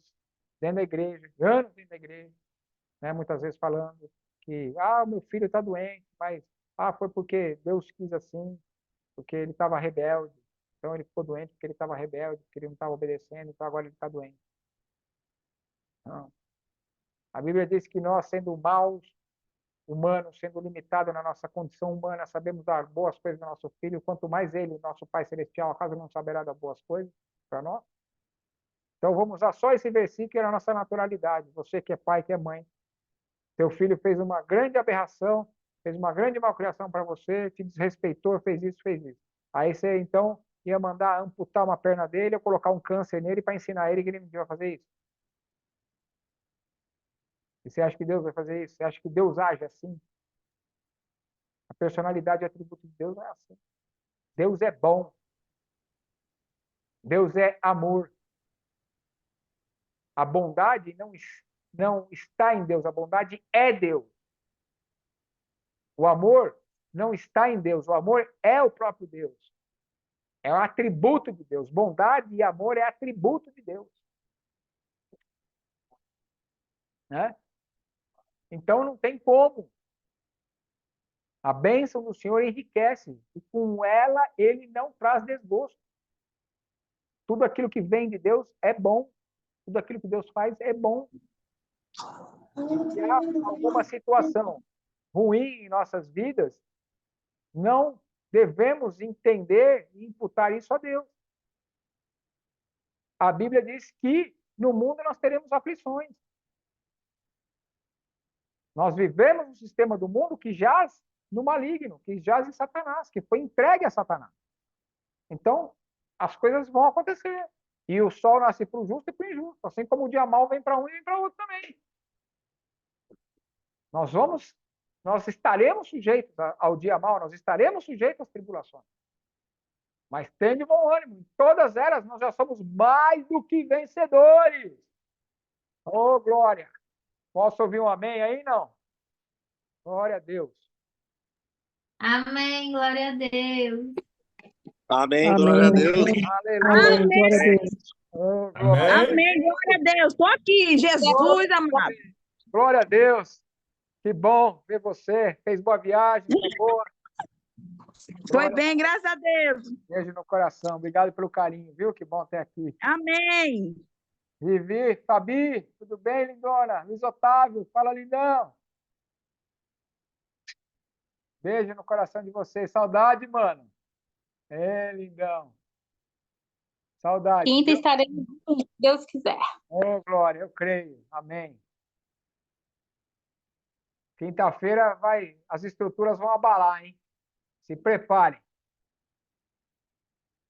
dentro da igreja, anos dentro da igreja, né, muitas vezes falando que o meu filho está doente, mas foi porque Deus quis assim. porque ele estava rebelde. Então ele ficou doente porque ele estava rebelde, porque ele não estava obedecendo, então agora ele está doente. Não. A Bíblia diz que nós, sendo maus, humanos, sendo limitados na nossa condição humana, sabemos dar boas coisas ao nosso filho, quanto mais ele, nosso Pai Celestial, acaso não saberá dar boas coisas para nós? Então vamos usar só esse versículo na nossa naturalidade. Você que é pai, que é mãe, seu filho fez uma grande aberração, fez uma grande malcriação para você, te desrespeitou, fez isso, fez isso. Aí você, então, ia mandar amputar uma perna dele ou colocar um câncer nele para ensinar ele que ele não devia fazer isso. E você acha que Deus vai fazer isso? Você acha que Deus age assim? A personalidade e atributo de Deus não é assim. Deus é bom. Deus é amor. A bondade não está em Deus, a bondade é Deus. O amor não está em Deus, o amor é o próprio Deus. É um atributo de Deus. Bondade e amor é atributo de Deus. Né? Então não tem como. A bênção do Senhor enriquece e com ela ele não traz desgosto. Tudo aquilo que vem de Deus é bom. Tudo aquilo que Deus faz é bom. Se há alguma situação ruim em nossas vidas, não devemos entender e imputar isso a Deus. A Bíblia diz que no mundo nós teremos aflições. Nós vivemos um sistema do mundo que jaz no maligno, que jaz em Satanás, que foi entregue a Satanás. Então, as coisas vão acontecer. E o sol nasce para o justo e para o injusto. Assim como o dia mau vem para um e vem para outro também. Nós estaremos sujeitos ao dia mau, nós estaremos sujeitos às tribulações. Mas tende bom ânimo. Em todas elas nós já somos mais do que vencedores. Oh, glória! Posso ouvir um amém aí? Não? Glória a Deus. Amém, glória a Deus. Amém, glória a Deus. Aleluia. Amém, glória a Deus. Oh, glória. Amém. Amém, glória a Deus. Estou aqui, Jesus amado. Glória a Deus. Que bom ver você. Fez boa viagem, tá boa. Foi bem, graças a Deus. Beijo no coração. Obrigado pelo carinho, viu? Que bom ter aqui. Amém. Vivi, Fabi, tudo bem, lindona? Luiz Otávio, fala, lindão. Beijo no coração de vocês. Saudade, mano. É, lindão. Saudade. Quinta estaremos juntos, se Deus quiser. Oh, glória, eu creio. Amém. Quinta-feira as estruturas vão abalar, hein? Se preparem.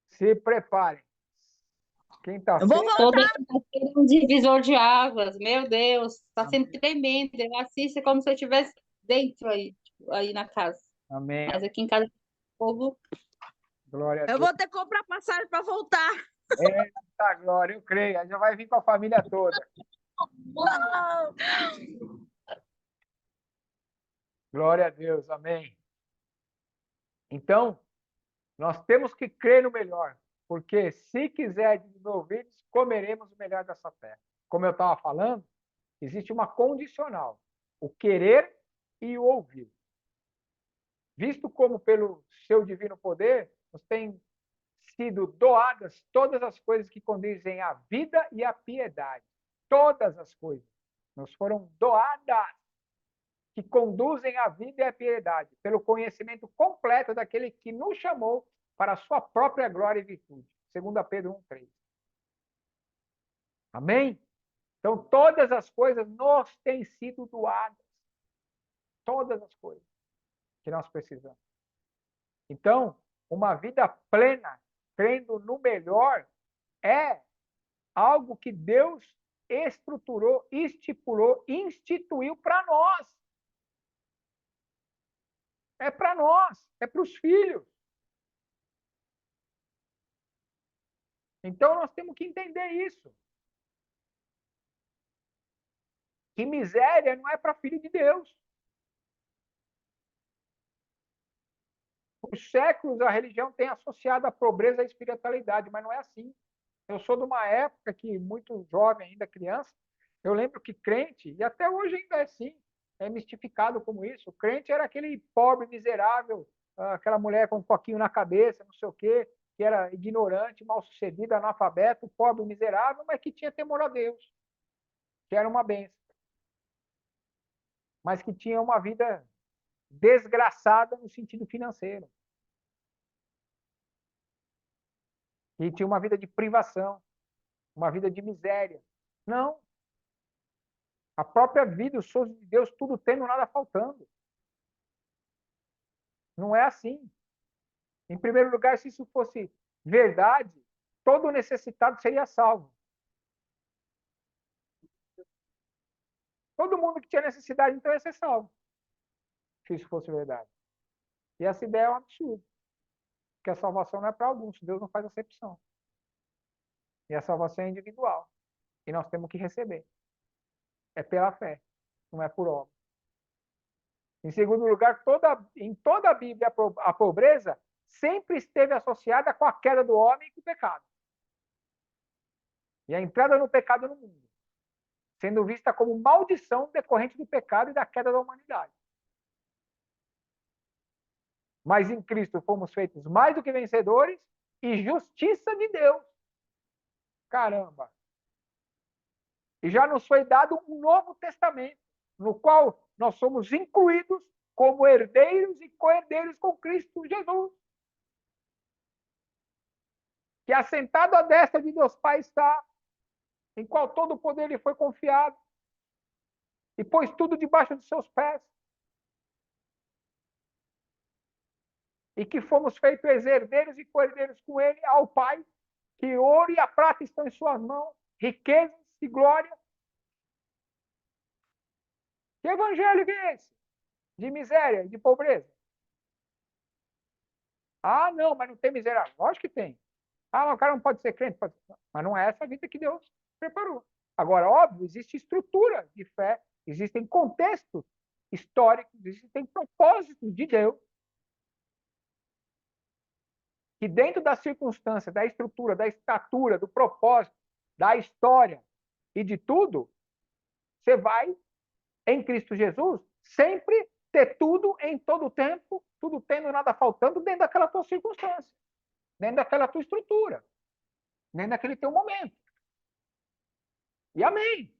Se preparem. Eu Quinta-feira. vou Toda voltar. quinta-feira é um divisor de águas. Meu Deus, está sendo tremendo. Eu assisto como se eu estivesse dentro aí na casa. Amém. Mas aqui em casa, o povo. Glória a Eu Deus. vou ter que comprar passagem para voltar. Eita, glória, eu creio. Aí já vai vir com a família toda. Glória a Deus, amém. Então, nós temos que crer no melhor, porque se quiser desenvolvidos, comeremos o melhor dessa terra. Como eu estava falando, existe uma condicional, o querer e o ouvir. Visto como pelo seu divino poder, nos têm sido doadas todas as coisas que conduzem à vida e à piedade. Todas as coisas nos foram doadas que conduzem à vida e à piedade, pelo conhecimento completo daquele que nos chamou para a sua própria glória e virtude. 2 Pedro 1:3. Amém? Então, todas as coisas nos têm sido doadas. Todas as coisas que nós precisamos. Então, uma vida plena, crendo no melhor, é algo que Deus estruturou, estipulou, instituiu para nós. É para nós, é para os filhos. Então nós temos que entender isso. Que miséria não é para filho de Deus. Por séculos a religião tem associado a pobreza à espiritualidade, mas não é assim. Eu sou de uma época que, muito jovem, ainda criança, eu lembro que crente, e até hoje ainda é assim, é mistificado como isso, o crente era aquele pobre, miserável, aquela mulher com um coquinho na cabeça, não sei o quê, que era ignorante, mal-sucedida, analfabeto, pobre, miserável, mas que tinha temor a Deus, que era uma bênção. Mas que tinha uma vida desgraçada no sentido financeiro. E tinha uma vida de privação, uma vida de miséria. Não. A própria vida, os sonhos de Deus, tudo tendo, nada faltando. Não é assim. Em primeiro lugar, se isso fosse verdade, todo necessitado seria salvo. Todo mundo que tinha necessidade, então, ia ser salvo. Se isso fosse verdade. E essa ideia é um absurdo. Porque a salvação não é para alguns, Deus não faz acepção. E a salvação é individual. E nós temos que receber. É pela fé, não é por obra. Em segundo lugar, em toda a Bíblia, a pobreza sempre esteve associada com a queda do homem e com o pecado. E a entrada no pecado no mundo, sendo vista como maldição decorrente do pecado e da queda da humanidade. Mas em Cristo fomos feitos mais do que vencedores e justiça de Deus. Caramba! E já nos foi dado um novo testamento, no qual nós somos incluídos como herdeiros e co-herdeiros com Cristo Jesus. Que assentado à destra de Deus Pai está, em qual todo o poder lhe foi confiado, e pôs tudo debaixo de seus pés. E que fomos feitos herdeiros e co-herdeiros com ele ao Pai, que o ouro e a prata estão em suas mãos, riquezas e glória. Que evangelho que é esse? De miséria, de pobreza? Ah, não, mas não tem miséria. Lógico que tem. Ah, mas o cara não pode ser crente. Pode... Mas não é essa a vida que Deus preparou. Agora, óbvio, existe estrutura de fé, existem contextos históricos, existem propósitos de Deus que dentro da circunstância, da estrutura, da estatura, do propósito, da história e de tudo, você vai, em Cristo Jesus, sempre ter tudo em todo o tempo, tudo tendo, nada faltando, dentro daquela tua circunstância, dentro daquela tua estrutura, dentro daquele teu momento. E amém.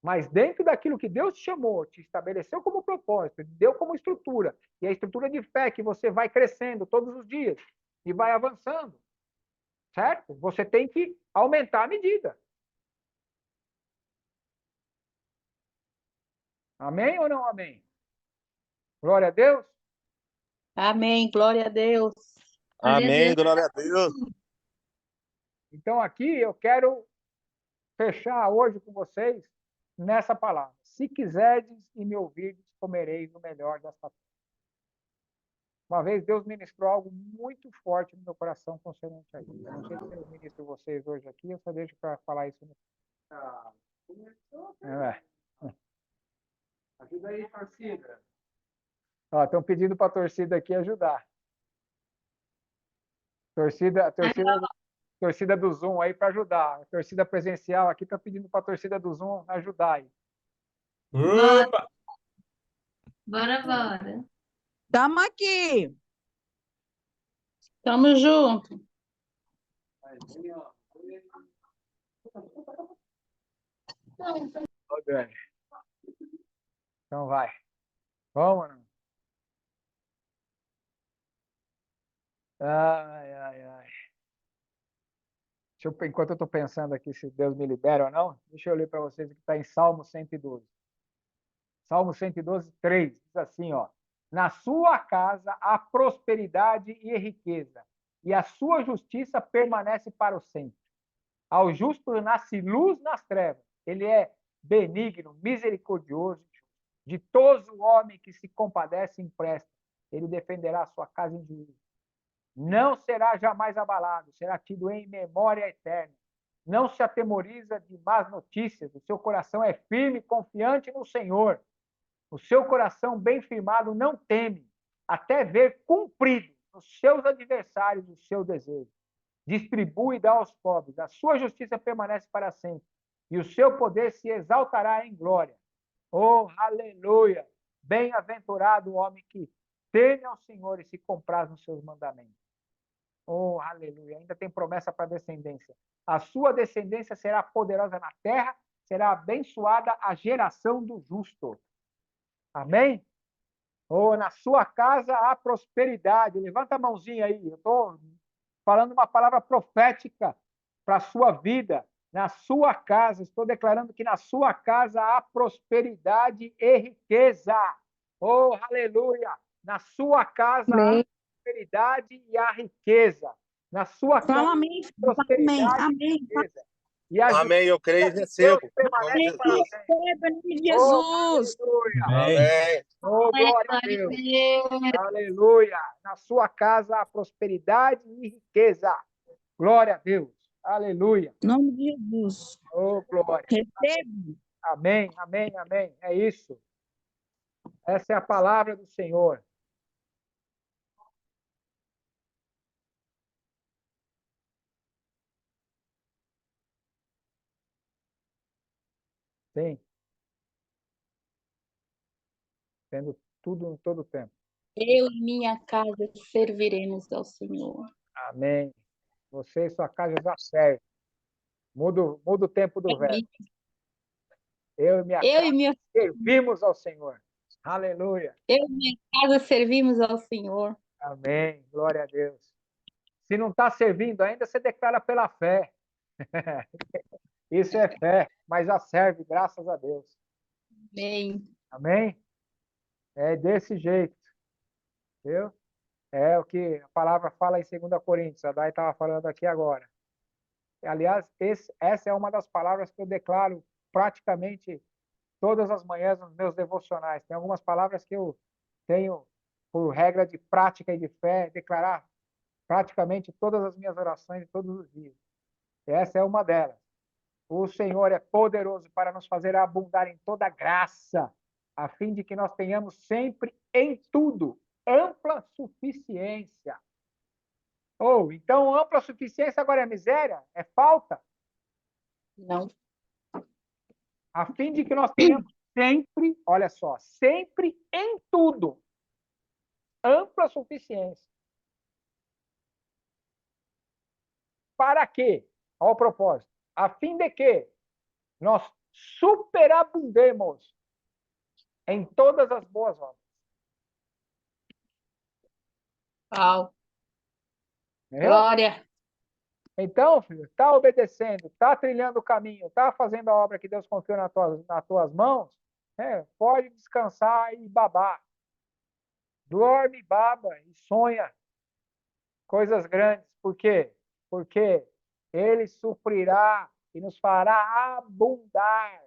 Mas dentro daquilo que Deus te chamou, te estabeleceu como propósito, te deu como estrutura, e a estrutura de fé que você vai crescendo todos os dias e vai avançando, certo? Você tem que aumentar a medida. Amém ou não amém? Glória a Deus. Amém, glória a Deus. Amém, glória a Deus. Então aqui eu quero fechar hoje com vocês nessa palavra. Se quiserdes e me ouvirdes, comereis o melhor desta terra. Uma vez Deus ministrou algo muito forte no meu coração concernente a isso. Eu não sei se eu ministro vocês hoje aqui, eu só deixo para falar isso no... Ajuda aí, torcida. Estão pedindo para a torcida aqui ajudar. Torcida do Zoom aí para ajudar. A torcida presencial aqui está pedindo para a torcida do Zoom ajudar aí. Opa! Bora. Tamo aqui. Tamo junto. Então vai. Vamos, não? Ai. Enquanto eu estou pensando aqui se Deus me libera ou não, deixa eu ler para vocês o que está em Salmo 112. Salmo 112, 3, diz assim, ó. Na sua casa há prosperidade e riqueza, e a sua justiça permanece para o sempre. Ao justo nasce luz nas trevas. Ele é benigno, misericordioso, ditoso o homem que se compadece e empresta. Ele defenderá a sua casa em juízo. Não será jamais abalado, será tido em memória eterna. Não se atemoriza de más notícias, o seu coração é firme e confiante no Senhor. O seu coração bem firmado não teme, até ver cumprido nos seus adversários o seu desejo. Distribui e dá aos pobres, a sua justiça permanece para sempre, e o seu poder se exaltará em glória. Oh, aleluia! Bem-aventurado o homem que teme ao Senhor e se compraz nos seus mandamentos. Oh, aleluia. Ainda tem promessa para a descendência. A sua descendência será poderosa na terra, será abençoada a geração do justo. Amém? Oh, na sua casa há prosperidade. Levanta a mãozinha aí. Eu estou falando uma palavra profética para a sua vida. Na sua casa, estou declarando que na sua casa há prosperidade e riqueza. Oh, aleluia! Na sua casa há Amém. prosperidade e há riqueza. Na sua casa Fala amém, há filho. Fala amém, prosperidade e amém. riqueza. E a Amém, eu creio e justiça de Deus recebo. Em nome de permanece para Jesus. sempre. Recebe em nome de Oh, Jesus. aleluia! Amém. Amém. Oh, glória a Glória a Deus! Deus. Aleluia! Na sua casa há prosperidade e riqueza. Glória a Deus! Aleluia! Em nome de Jesus. Oh, glória! Recebe. Amém, amém, amém. É isso. Essa é a palavra do Senhor. Sim. Tendo tudo em todo tempo. Eu e minha casa serviremos ao Senhor. Amém. Você e sua casa já serve. Muda o tempo do verbo. Eu e minha Eu casa e minha, servimos ao Senhor. Aleluia. eu e minha casa servimos ao Senhor. Amém. Glória a Deus. Se não está servindo ainda, você declara pela fé. Isso é fé, mas já serve, graças a Deus. Amém. Amém? É desse jeito. Viu? É o que a palavra fala em 2 Coríntios. A Dai estava falando aqui agora. Aliás, essa é uma das palavras que eu declaro praticamente todas as manhãs nos meus devocionais. Tem algumas palavras que eu tenho, por regra de prática e de fé, declarar praticamente todas as minhas orações todos os dias. Essa é uma delas. O Senhor é poderoso para nos fazer abundar em toda graça, a fim de que nós tenhamos sempre em tudo ampla suficiência. Ou, então, ampla suficiência agora é miséria? É falta? Não. A fim de que nós tenhamos sempre, olha só, sempre em tudo ampla suficiência. Para quê? Ao propósito. A fim de que nós superabundemos em todas as boas obras. Uau. Entendeu? Glória. Então, filho, está obedecendo, está trilhando o caminho, está fazendo a obra que Deus confiou nas tuas mãos, pode descansar e babar. Dorme, baba e sonha coisas grandes. Por quê? Porque Ele suprirá e nos fará abundar.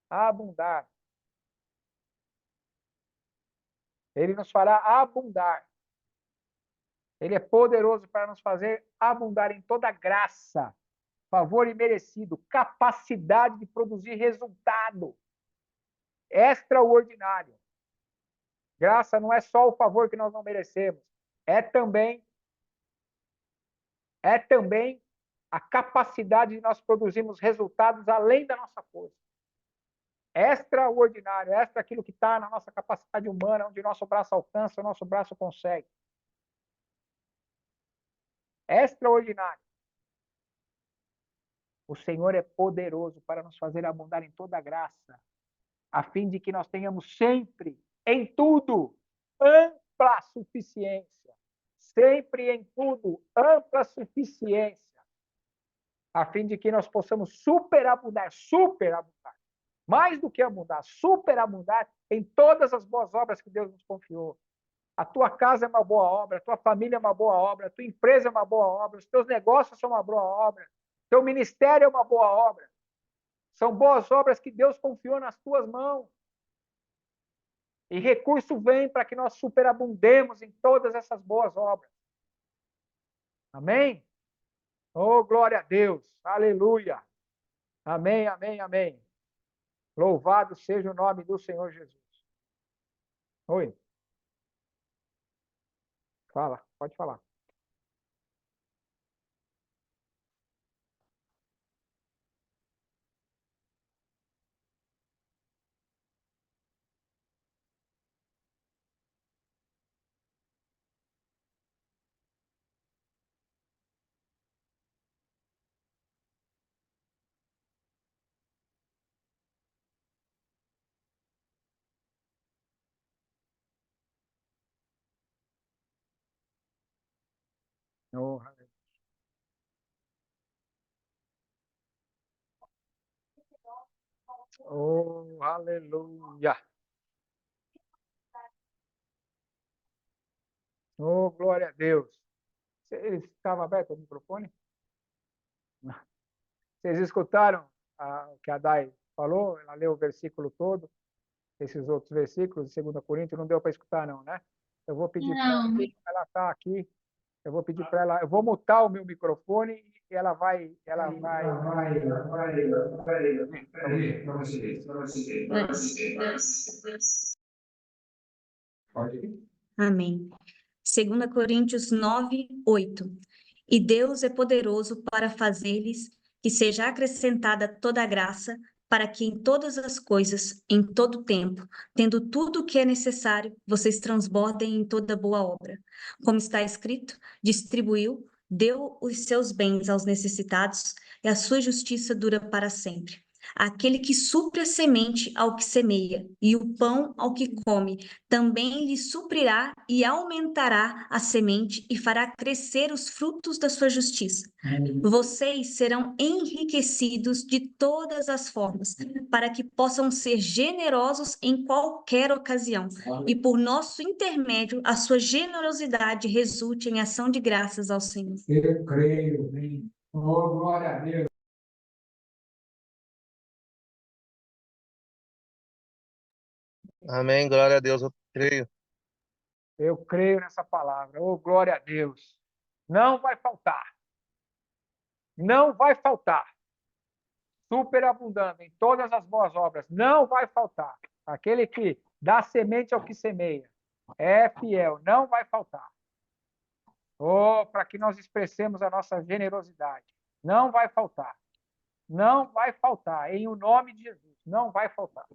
Abundar. Ele nos fará abundar. Ele é poderoso para nos fazer abundar em toda graça, favor imerecido, capacidade de produzir resultado extraordinário. Graça não é só o favor que nós não merecemos, é também a capacidade de nós produzirmos resultados além da nossa força. Extraordinário, extra aquilo que está na nossa capacidade humana, onde nosso braço alcança, o nosso braço consegue. Extraordinário. O Senhor é poderoso para nos fazer abundar em toda graça, a fim de que nós tenhamos sempre, em tudo, ampla suficiência. Sempre em tudo, ampla suficiência. A fim de que nós possamos superabundar, mais do que abundar, superabundar em todas as boas obras que Deus nos confiou. A tua casa é uma boa obra, a tua família é uma boa obra, a tua empresa é uma boa obra, os teus negócios são uma boa obra, teu ministério é uma boa obra. São boas obras que Deus confiou nas tuas mãos. E recurso vem para que nós superabundemos em todas essas boas obras. Amém? Oh, glória a Deus. Aleluia. Amém, amém, amém. Louvado seja o nome do Senhor Jesus. Oi. Fala, pode falar. Oh, aleluia. Oh, aleluia. Oh, glória a Deus. Estava aberto o microfone? Vocês escutaram o que a Dai falou? Ela leu o versículo todo, esses outros versículos de 2 Coríntios, não deu para escutar não, né? Eu vou pedir para Não. ela está aqui, eu vou pedir para ela, eu vou mutar o meu microfone e ela vai Amém. 2 Coríntios 9, 8. E Deus é poderoso para fazer-lhes que seja acrescentada toda a graça, para que em todas as coisas, em todo tempo, tendo tudo o que é necessário, vocês transbordem em toda boa obra. Como está escrito, distribuiu, deu os seus bens aos necessitados, e a sua justiça dura para sempre. Aquele que supre a semente ao que semeia, e o pão ao que come, também lhe suprirá e aumentará a semente e fará crescer os frutos da sua justiça. Vocês serão enriquecidos de todas as formas, para que possam ser generosos em qualquer ocasião, e por nosso intermédio a sua generosidade resulte em ação de graças ao Senhor. Eu creio, oh, glória a Deus. Amém, glória a Deus, eu creio. Eu creio nessa palavra. Oh, glória a Deus. Não vai faltar. Não vai faltar. Superabundando em todas as boas obras. Não vai faltar. Aquele que dá semente ao que semeia. É fiel. Não vai faltar. Oh, para que nós expressemos a nossa generosidade. Não vai faltar. Não vai faltar. Em o nome de Jesus. Não vai faltar.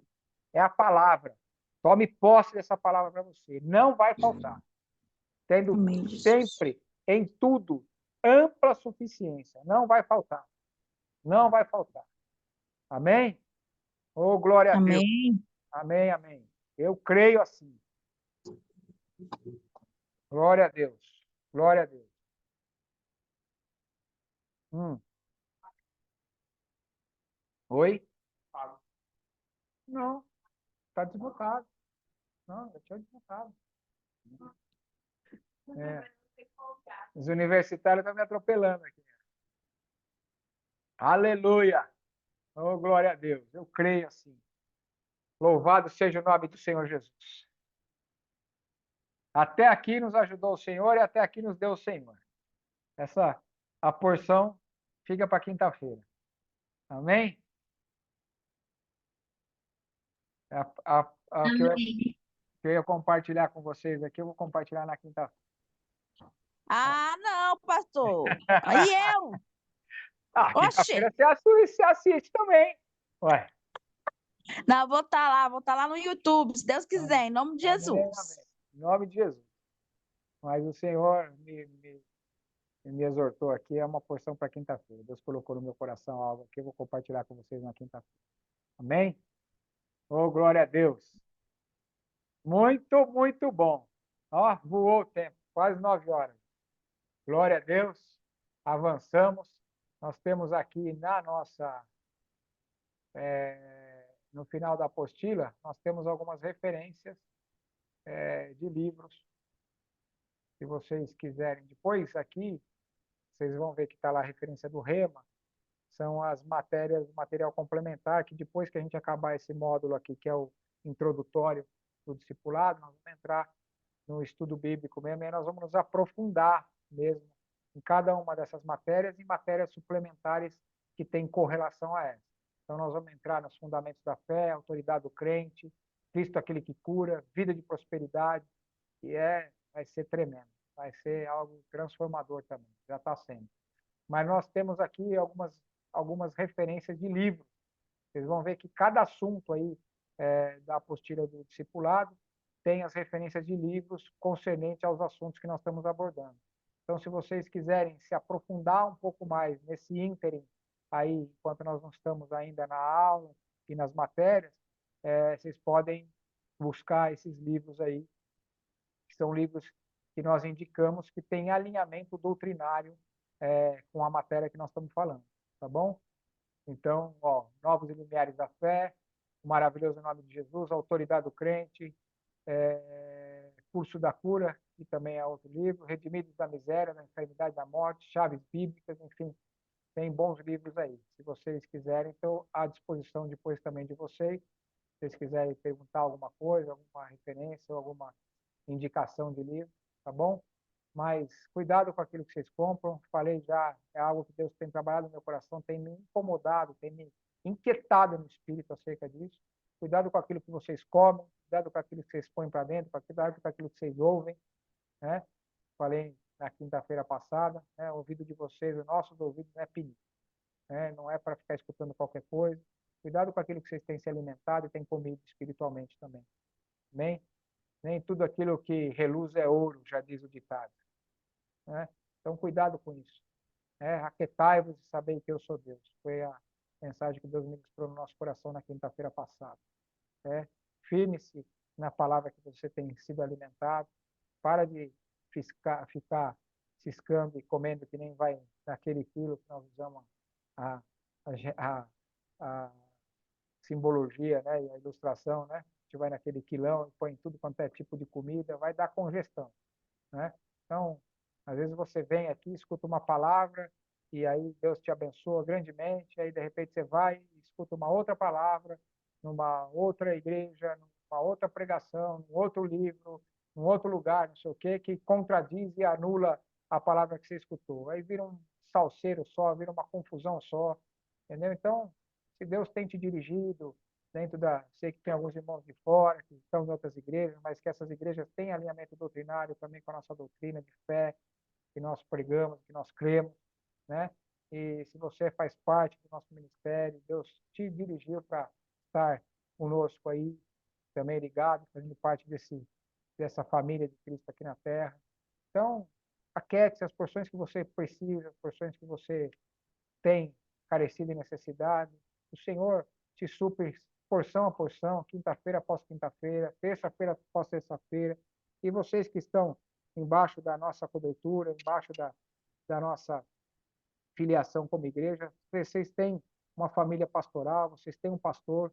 É a palavra. Tome posse dessa palavra para você. Não vai faltar. Tendo Amém, Jesus. sempre, em tudo, ampla suficiência. Não vai faltar. Não vai faltar. Amém? Oh, glória a Deus. Amém. Amém, amém. Eu creio assim. Glória a Deus. Glória a Deus. Oi? Não. Está desmutado. Não, eu tinha desmutado. É. Os universitários estão me atropelando aqui. Aleluia. Oh, glória a Deus. Eu creio assim. Louvado seja o nome do Senhor Jesus. Até aqui nos ajudou o Senhor e até aqui nos deu o Senhor. A porção fica para quinta-feira. Amém? O que eu ia compartilhar com vocês aqui, eu vou compartilhar na quinta-feira. Ah, não, pastor. Aí eu. Oxê. Quinta-feira você assiste também. Ué. Não, vou estar lá no YouTube, se Deus quiser, em nome de Jesus. Amém. Em nome de Jesus. Mas o Senhor me exortou aqui, é uma porção para quinta-feira. Deus colocou no meu coração algo que eu vou compartilhar com vocês na quinta-feira. Amém? Oh, glória a Deus. Muito, muito bom. Ó, voou o tempo, quase 9 horas. Glória a Deus. Avançamos. Nós temos aqui na nossa... no final da apostila, nós temos algumas referências de livros. Se vocês quiserem. Depois aqui, vocês vão ver que está lá a referência do Rema. São as matérias, material complementar, que depois que a gente acabar esse módulo aqui, que é o introdutório do discipulado, nós vamos entrar no estudo bíblico mesmo, e nós vamos nos aprofundar mesmo em cada uma dessas matérias e matérias suplementares que têm correlação a essa. Então, nós vamos entrar nos fundamentos da fé, autoridade do crente, Cristo aquele que cura, vida de prosperidade, e vai ser tremendo, vai ser algo transformador também, já está sendo. Mas nós temos aqui algumas referências de livros. Vocês vão ver que cada assunto aí da apostila do discipulado tem as referências de livros concernentes aos assuntos que nós estamos abordando. Então, se vocês quiserem se aprofundar um pouco mais nesse ínterim, aí, enquanto nós não estamos ainda na aula e nas matérias, vocês podem buscar esses livros aí, que são livros que nós indicamos que tem alinhamento doutrinário com a matéria que nós estamos falando, tá bom? Então, ó, Novos Limiares da Fé, O Maravilhoso Nome de Jesus, Autoridade do Crente, Curso da Cura, que também é outro livro, Redimidos da Miséria, da Enfermidade da Morte, Chaves Bíblicas, enfim, tem bons livros aí. Se vocês quiserem, estou à disposição depois também de vocês. Se vocês quiserem perguntar alguma coisa, alguma referência, alguma indicação de livro, tá bom? Mas cuidado com aquilo que vocês compram. Falei já, é algo que Deus tem trabalhado no meu coração, tem me incomodado, tem me inquietado no espírito acerca disso. Cuidado com aquilo que vocês comem, cuidado com aquilo que vocês põem para dentro, cuidado com aquilo que vocês ouvem, né? Falei na quinta-feira passada, né? O ouvido de vocês, os nossos ouvidos não é pinico, né? Não é para ficar escutando qualquer coisa. Cuidado com aquilo que vocês têm se alimentado e têm comido espiritualmente também. Amém? Nem tudo aquilo que reluz é ouro, já diz o ditado, né? Então, cuidado com isso. Aquietai-vos e sabei que eu sou Deus. Foi a mensagem que Deus ministrou no nosso coração na quinta-feira passada. Firme-se na palavra que você tem sido alimentado. Para de ficar ciscando e comendo que nem vai naquele quilo que nós usamos a simbologia, né, e a ilustração, né? A gente vai naquele quilão e põe tudo quanto é tipo de comida, vai dar congestão, né? Então, às vezes você vem aqui, escuta uma palavra e aí Deus te abençoa grandemente, aí de repente você vai e escuta uma outra palavra numa outra igreja, numa outra pregação, num outro livro, num outro lugar, não sei o quê, que contradiz e anula a palavra que você escutou. Aí vira um salseiro só, vira uma confusão só, entendeu? Então, se Deus tem te dirigido dentro da... Sei que tem alguns irmãos de fora, que estão em outras igrejas, mas que essas igrejas têm alinhamento doutrinário também com a nossa doutrina de fé, que nós pregamos, que nós cremos, né? E se você faz parte do nosso ministério, Deus te dirigiu para estar conosco aí, também ligado, fazendo parte dessa família de Cristo aqui na Terra. Então, aquete as porções que você precisa, as porções que você tem carecido e necessidade. O Senhor te supre porção a porção, quinta-feira após quinta-feira, terça-feira após terça-feira. E vocês que estão embaixo da nossa cobertura, embaixo da nossa filiação como igreja, vocês têm uma família pastoral, vocês têm um pastor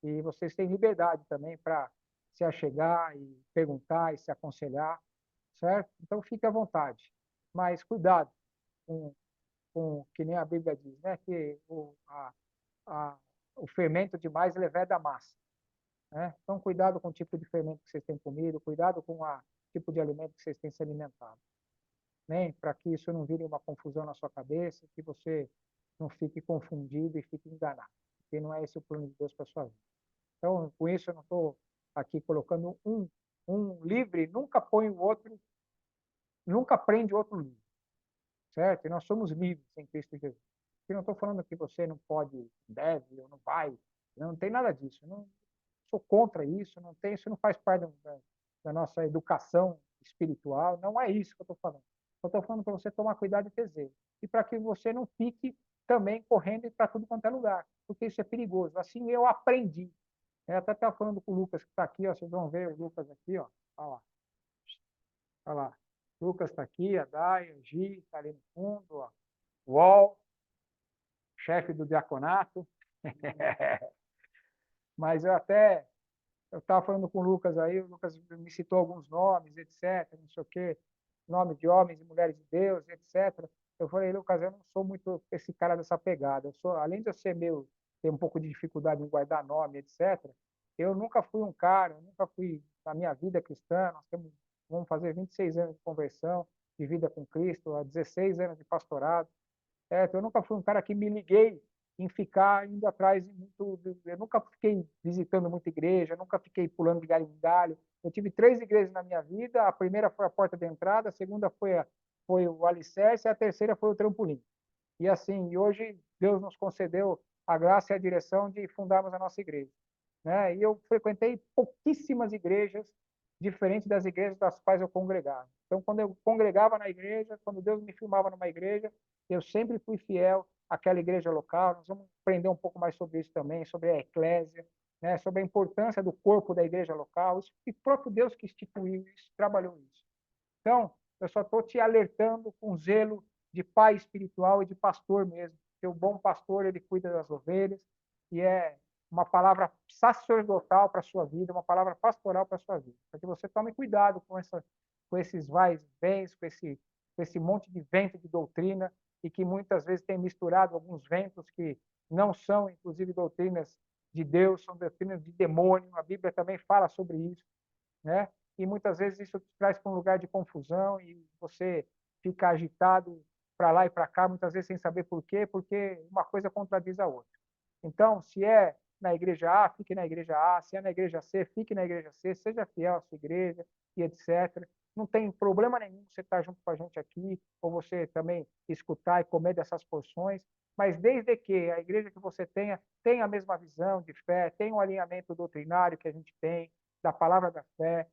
e vocês têm liberdade também para se achegar e perguntar e se aconselhar, certo? Então fique à vontade, mas cuidado com que nem a Bíblia diz, né? Que o fermento demais leveda a massa, né? Então cuidado com o tipo de fermento que vocês têm comido, cuidado com o tipo de alimento que vocês têm se alimentado, né? Para que isso não vire uma confusão na sua cabeça, que você não fique confundido e fique enganado, porque não é esse o plano de Deus para a sua vida. Então, com isso, eu não estou aqui colocando um livre, nunca põe o outro, nunca prende o outro livre, certo? E nós somos livres em Cristo Jesus. Eu não estou falando que você não pode, deve ou não vai, não tem nada disso. Eu não sou contra isso, não tem, isso não faz parte da nossa educação espiritual, não é isso que eu estou falando. Eu estou falando para você tomar cuidado e ter zelo. E para que você não fique também correndo para tudo quanto é lugar, porque isso é perigoso. Assim eu aprendi. Eu até estava falando com o Lucas, que está aqui, ó, vocês vão ver o Lucas aqui, ó. Olha lá. Olha lá. O Lucas está aqui, a Day, a Gi, está ali no fundo, ó. O Wall, chefe do diaconato. Mas eu estava falando com o Lucas aí, o Lucas me citou alguns nomes, etc., não sei o quê, nome de homens e mulheres de Deus, etc. Eu falei, Lucas, eu não sou muito esse cara dessa pegada. Eu sou, além de eu ser ter um pouco de dificuldade em guardar nome, etc., eu nunca fui um cara, eu nunca fui, na minha vida cristã, vamos fazer 26 anos de conversão, de vida com Cristo, há 16 anos de pastorado, certo? Eu nunca fui um cara que me liguei em ficar indo atrás de muito. Eu nunca fiquei visitando muita igreja, nunca fiquei pulando de galho em galho. Eu tive 3 igrejas na minha vida. A primeira foi a porta de entrada, a segunda foi o alicerce, e a terceira foi o trampolim. E assim, e hoje Deus nos concedeu a graça e a direção de fundarmos a nossa igreja, né? E eu frequentei pouquíssimas igrejas diferentes das igrejas das quais eu congregava. Então, quando eu congregava na igreja, quando Deus me filmava numa igreja, eu sempre fui fiel àquela igreja local. Nós vamos aprender um pouco mais sobre isso também, sobre a eclésia, né? Sobre a importância do corpo da igreja local. Isso, e o próprio Deus que instituiu isso, trabalhou isso. Então, eu só estou te alertando com zelo de pai espiritual e de pastor mesmo, porque o bom pastor, ele cuida das ovelhas, e é uma palavra sacerdotal para a sua vida, uma palavra pastoral para a sua vida, para que você tome cuidado com esses vais e vens, com esse monte de vento de doutrina, e que muitas vezes tem misturado alguns ventos que não são, inclusive, doutrinas de Deus, são doutrinas de demônio, a Bíblia também fala sobre isso, né? E muitas vezes isso te traz para um lugar de confusão e você fica agitado para lá e para cá, muitas vezes sem saber por quê, porque uma coisa contradiz a outra. Então, se é na igreja A, fique na igreja A, se é na igreja C, fique na igreja C, seja fiel à sua igreja e etc. Não tem problema nenhum você estar junto com a gente aqui, ou você também escutar e comer dessas porções, mas desde que a igreja que você tenha a mesma visão de fé, tenha um alinhamento doutrinário que a gente tem, da palavra da fé,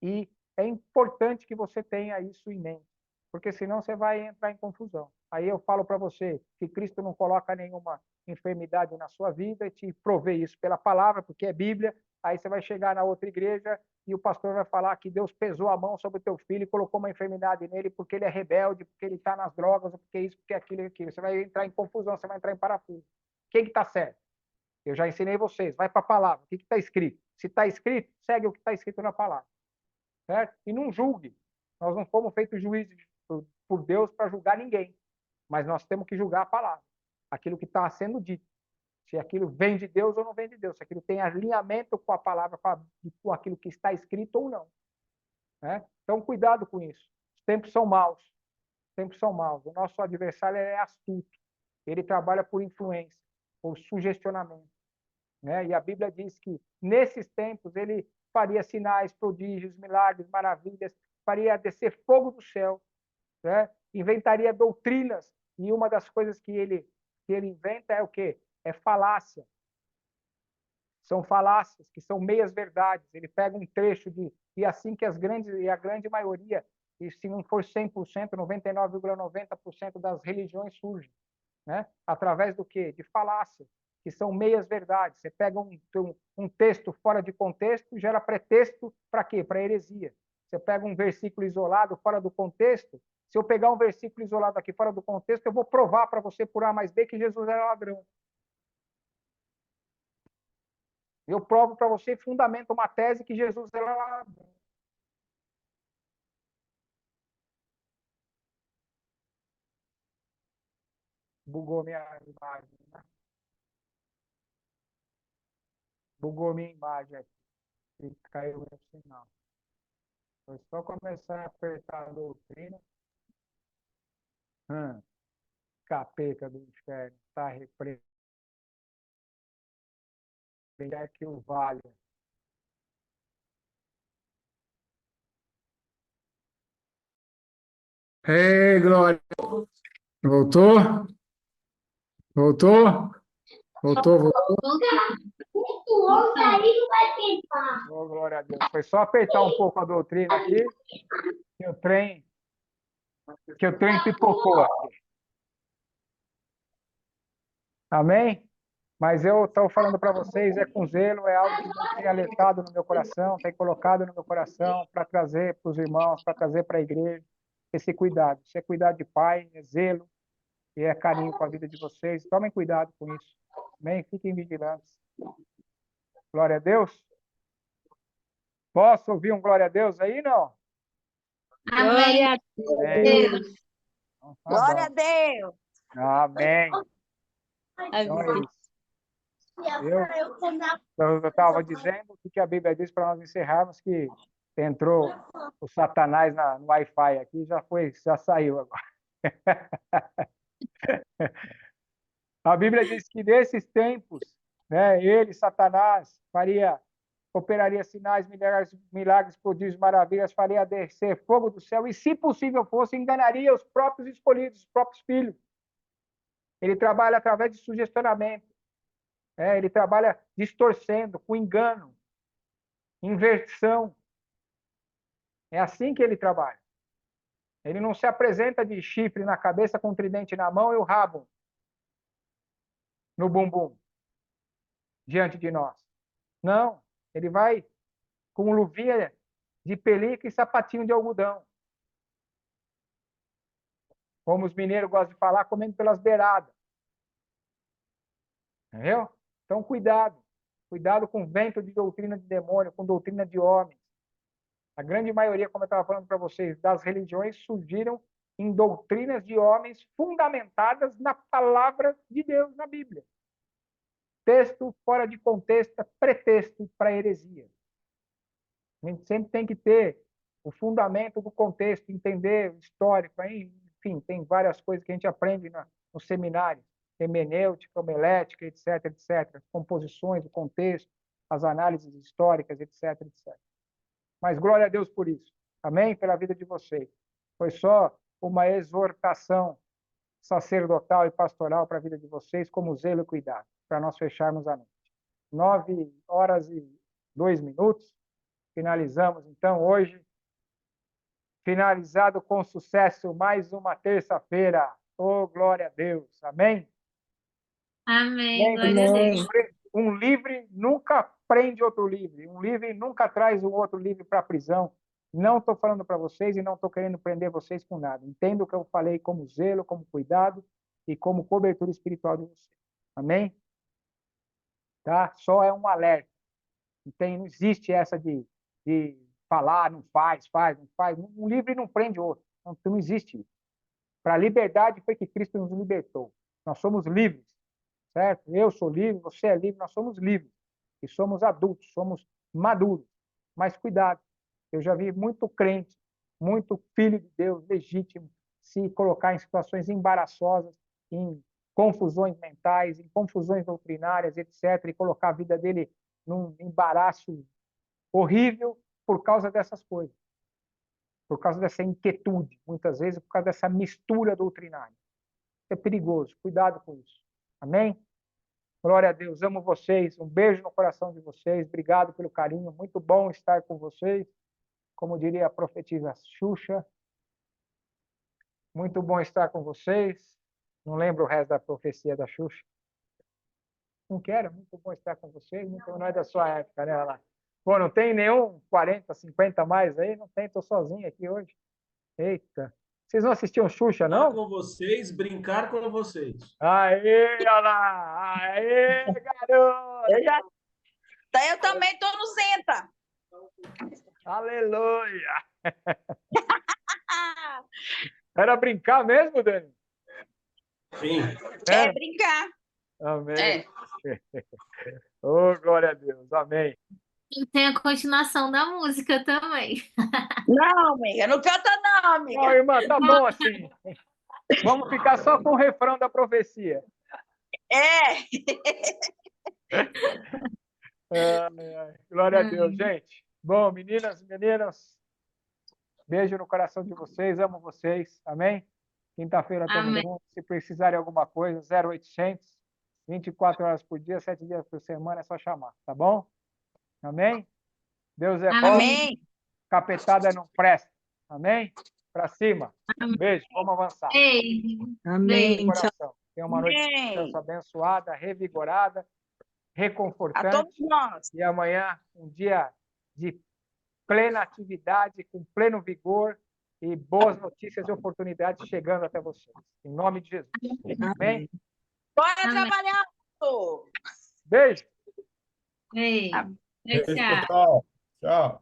e é importante que você tenha isso em mente, porque senão você vai entrar em confusão. Aí eu falo para você que Cristo não coloca nenhuma enfermidade na sua vida e te provê isso pela palavra, porque é Bíblia. Aí você vai chegar na outra igreja e o pastor vai falar que Deus pesou a mão sobre o teu filho e colocou uma enfermidade nele porque ele é rebelde, porque ele está nas drogas, porque isso, porque aquilo e aquilo. Você vai entrar em confusão, você vai entrar em parafuso. Quem que está certo? Eu já ensinei vocês. Vai para a palavra. O que está escrito? Se está escrito, segue o que está escrito na palavra. Certo? E não julgue. Nós não fomos feitos juízes por Deus para julgar ninguém, mas nós temos que julgar a palavra, aquilo que está sendo dito, se aquilo vem de Deus ou não vem de Deus, se aquilo tem alinhamento com a palavra, com aquilo que está escrito ou não. Né? Então, cuidado com isso. Os tempos são maus. Os tempos são maus. O nosso adversário é astuto. Ele trabalha por influência, por sugestionamento. Né? E a Bíblia diz que, nesses tempos, ele faria sinais, prodígios, milagres, maravilhas, faria descer fogo do céu, né? Inventaria doutrinas, e uma das coisas que ele inventa é o quê? É falácia. São falácias, que são meias-verdades. Ele pega um trecho e assim que a grande maioria, e se não for 100%, 99,90% das religiões surgem. Né? Através do quê? De falácias, que são meias-verdades. Você pega um texto fora de contexto, gera pretexto para quê? Para heresia. Você pega um versículo isolado fora do contexto, se eu pegar um versículo isolado aqui fora do contexto, eu vou provar para você por A mais B que Jesus era ladrão. Eu provo para você e fundamento uma tese que Jesus era ladrão. Bugou minha imagem. Né? Bugou minha imagem aqui. E caiu no sinal. Foi só começar a apertar a doutrina. Capeta do inferno, está repreendendo que o valha. Ei, Glória! Voltou? Voltou? Voltou? Oh, glória a Deus. Foi só apertar um pouco a doutrina aqui, que o trem pipocou aqui. Amém? Mas eu estou falando para vocês, é com zelo, é algo que Deus tem alertado no meu coração, tem colocado no meu coração para trazer para os irmãos, para trazer para a igreja, esse cuidado. Isso é cuidado de pai, é zelo, e é carinho com a vida de vocês. Tomem cuidado com isso. Amém? Fiquem vigilantes. Glória a Deus. Posso ouvir um glória a Deus aí, não? Glória a Deus. Então, tá Glória a bom. Deus. Amém. Então é isso. Eu estava dizendo o que a Bíblia diz para nós encerrarmos, que entrou o Satanás no Wi-Fi aqui, já saiu agora. A Bíblia diz que nesses tempos, né, ele, Satanás, operaria sinais, milagres, prodígios, maravilhas, faria descer fogo do céu e, se possível fosse, enganaria os próprios escolhidos, os próprios filhos. Ele trabalha através de sugestionamento. Ele trabalha distorcendo, com engano, inversão. É assim que ele trabalha. Ele não se apresenta de chifre na cabeça, com um tridente na mão e o rabo no bumbum, diante de nós. Não, ele vai com luvinha de pelica e sapatinho de algodão. Como os mineiros gostam de falar, comendo pelas beiradas. Entendeu? Então, cuidado. Cuidado com vento de doutrina de demônio, com doutrina de homens. A grande maioria, como eu estava falando para vocês, das religiões surgiram em doutrinas de homens fundamentadas na palavra de Deus, na Bíblia. Texto fora de contexto é pretexto para heresia. A gente sempre tem que ter o fundamento do contexto, entender o histórico. Aí, enfim, tem várias coisas que a gente aprende no seminário. Hermenêutica, homilética, etc., etc. Composições, o contexto, as análises históricas, etc., etc. Mas glória a Deus por isso. Amém? Pela vida de vocês. Foi só uma exortação sacerdotal e pastoral para a vida de vocês, como zelo e cuidado, para nós fecharmos a noite. 9h02. Finalizamos, então, hoje. Finalizado com sucesso mais uma terça-feira. Oh, glória a Deus. Amém? Amém. Glória a Deus. Um livre nunca prende outro livre. Um livre nunca traz um outro livre para a prisão. Não estou falando para vocês e não estou querendo prender vocês com nada. Entendo o que eu falei como zelo, como cuidado e como cobertura espiritual de vocês. Amém? Tá? Só é um alerta. Não existe essa de falar, não faz, não faz. Um livre não prende outro. Não existe isso. Para a liberdade foi que Cristo nos libertou. Nós somos livres, certo? Eu sou livre, você é livre, nós somos livres. E somos adultos, somos maduros. Mas cuidado, eu já vi muito crente, muito filho de Deus, legítimo, se colocar em situações embaraçosas, em confusões mentais, em confusões doutrinárias, etc., e colocar a vida dele num embaraço horrível por causa dessas coisas. Por causa dessa inquietude, muitas vezes, por causa dessa mistura doutrinária. É perigoso, cuidado com isso. Amém? Glória a Deus, amo vocês, um beijo no coração de vocês, obrigado pelo carinho, muito bom estar com vocês, como diria a profetisa Xuxa, muito bom estar com vocês, não lembro o resto da profecia da Xuxa, não quero, muito bom estar com vocês, não é da sua época, né, lá. Bom, não tem nenhum 40, 50 mais aí, não tem, estou sozinho aqui hoje, eita. Vocês não assistiam Xuxa, não? Com vocês, brincar com vocês. Aê, olha lá! Aê, garoto! Eu também tô no Senta. Aleluia! Era brincar mesmo, Dani? Sim. É brincar. Amém. Oh, glória a Deus. Amém. E tem a continuação da música também. Não, amiga, não canta não, amiga. Não, irmã, tá bom assim. Vamos ficar só com o refrão da profecia. Glória a Deus, gente. Bom, meninas, meninos, beijo no coração de vocês, amo vocês. Amém? Quinta-feira estamos juntos. Se precisarem de alguma coisa, 0800, 24 horas por dia, 7 dias por semana, é só chamar, tá bom? Amém? Deus é bom. Amém. Capetada não presta. Amém? Para cima. Beijo, vamos avançar. Amém. Tchau. Tenha uma noite de descanso abençoada, revigorada, reconfortante. A todos nós. E amanhã, um dia de plena atividade, com pleno vigor e boas notícias e oportunidades chegando até vocês. Em nome de Jesus. Amém? Bora trabalhar. Beijo. Beijo. Beijo, pessoal. Tchau.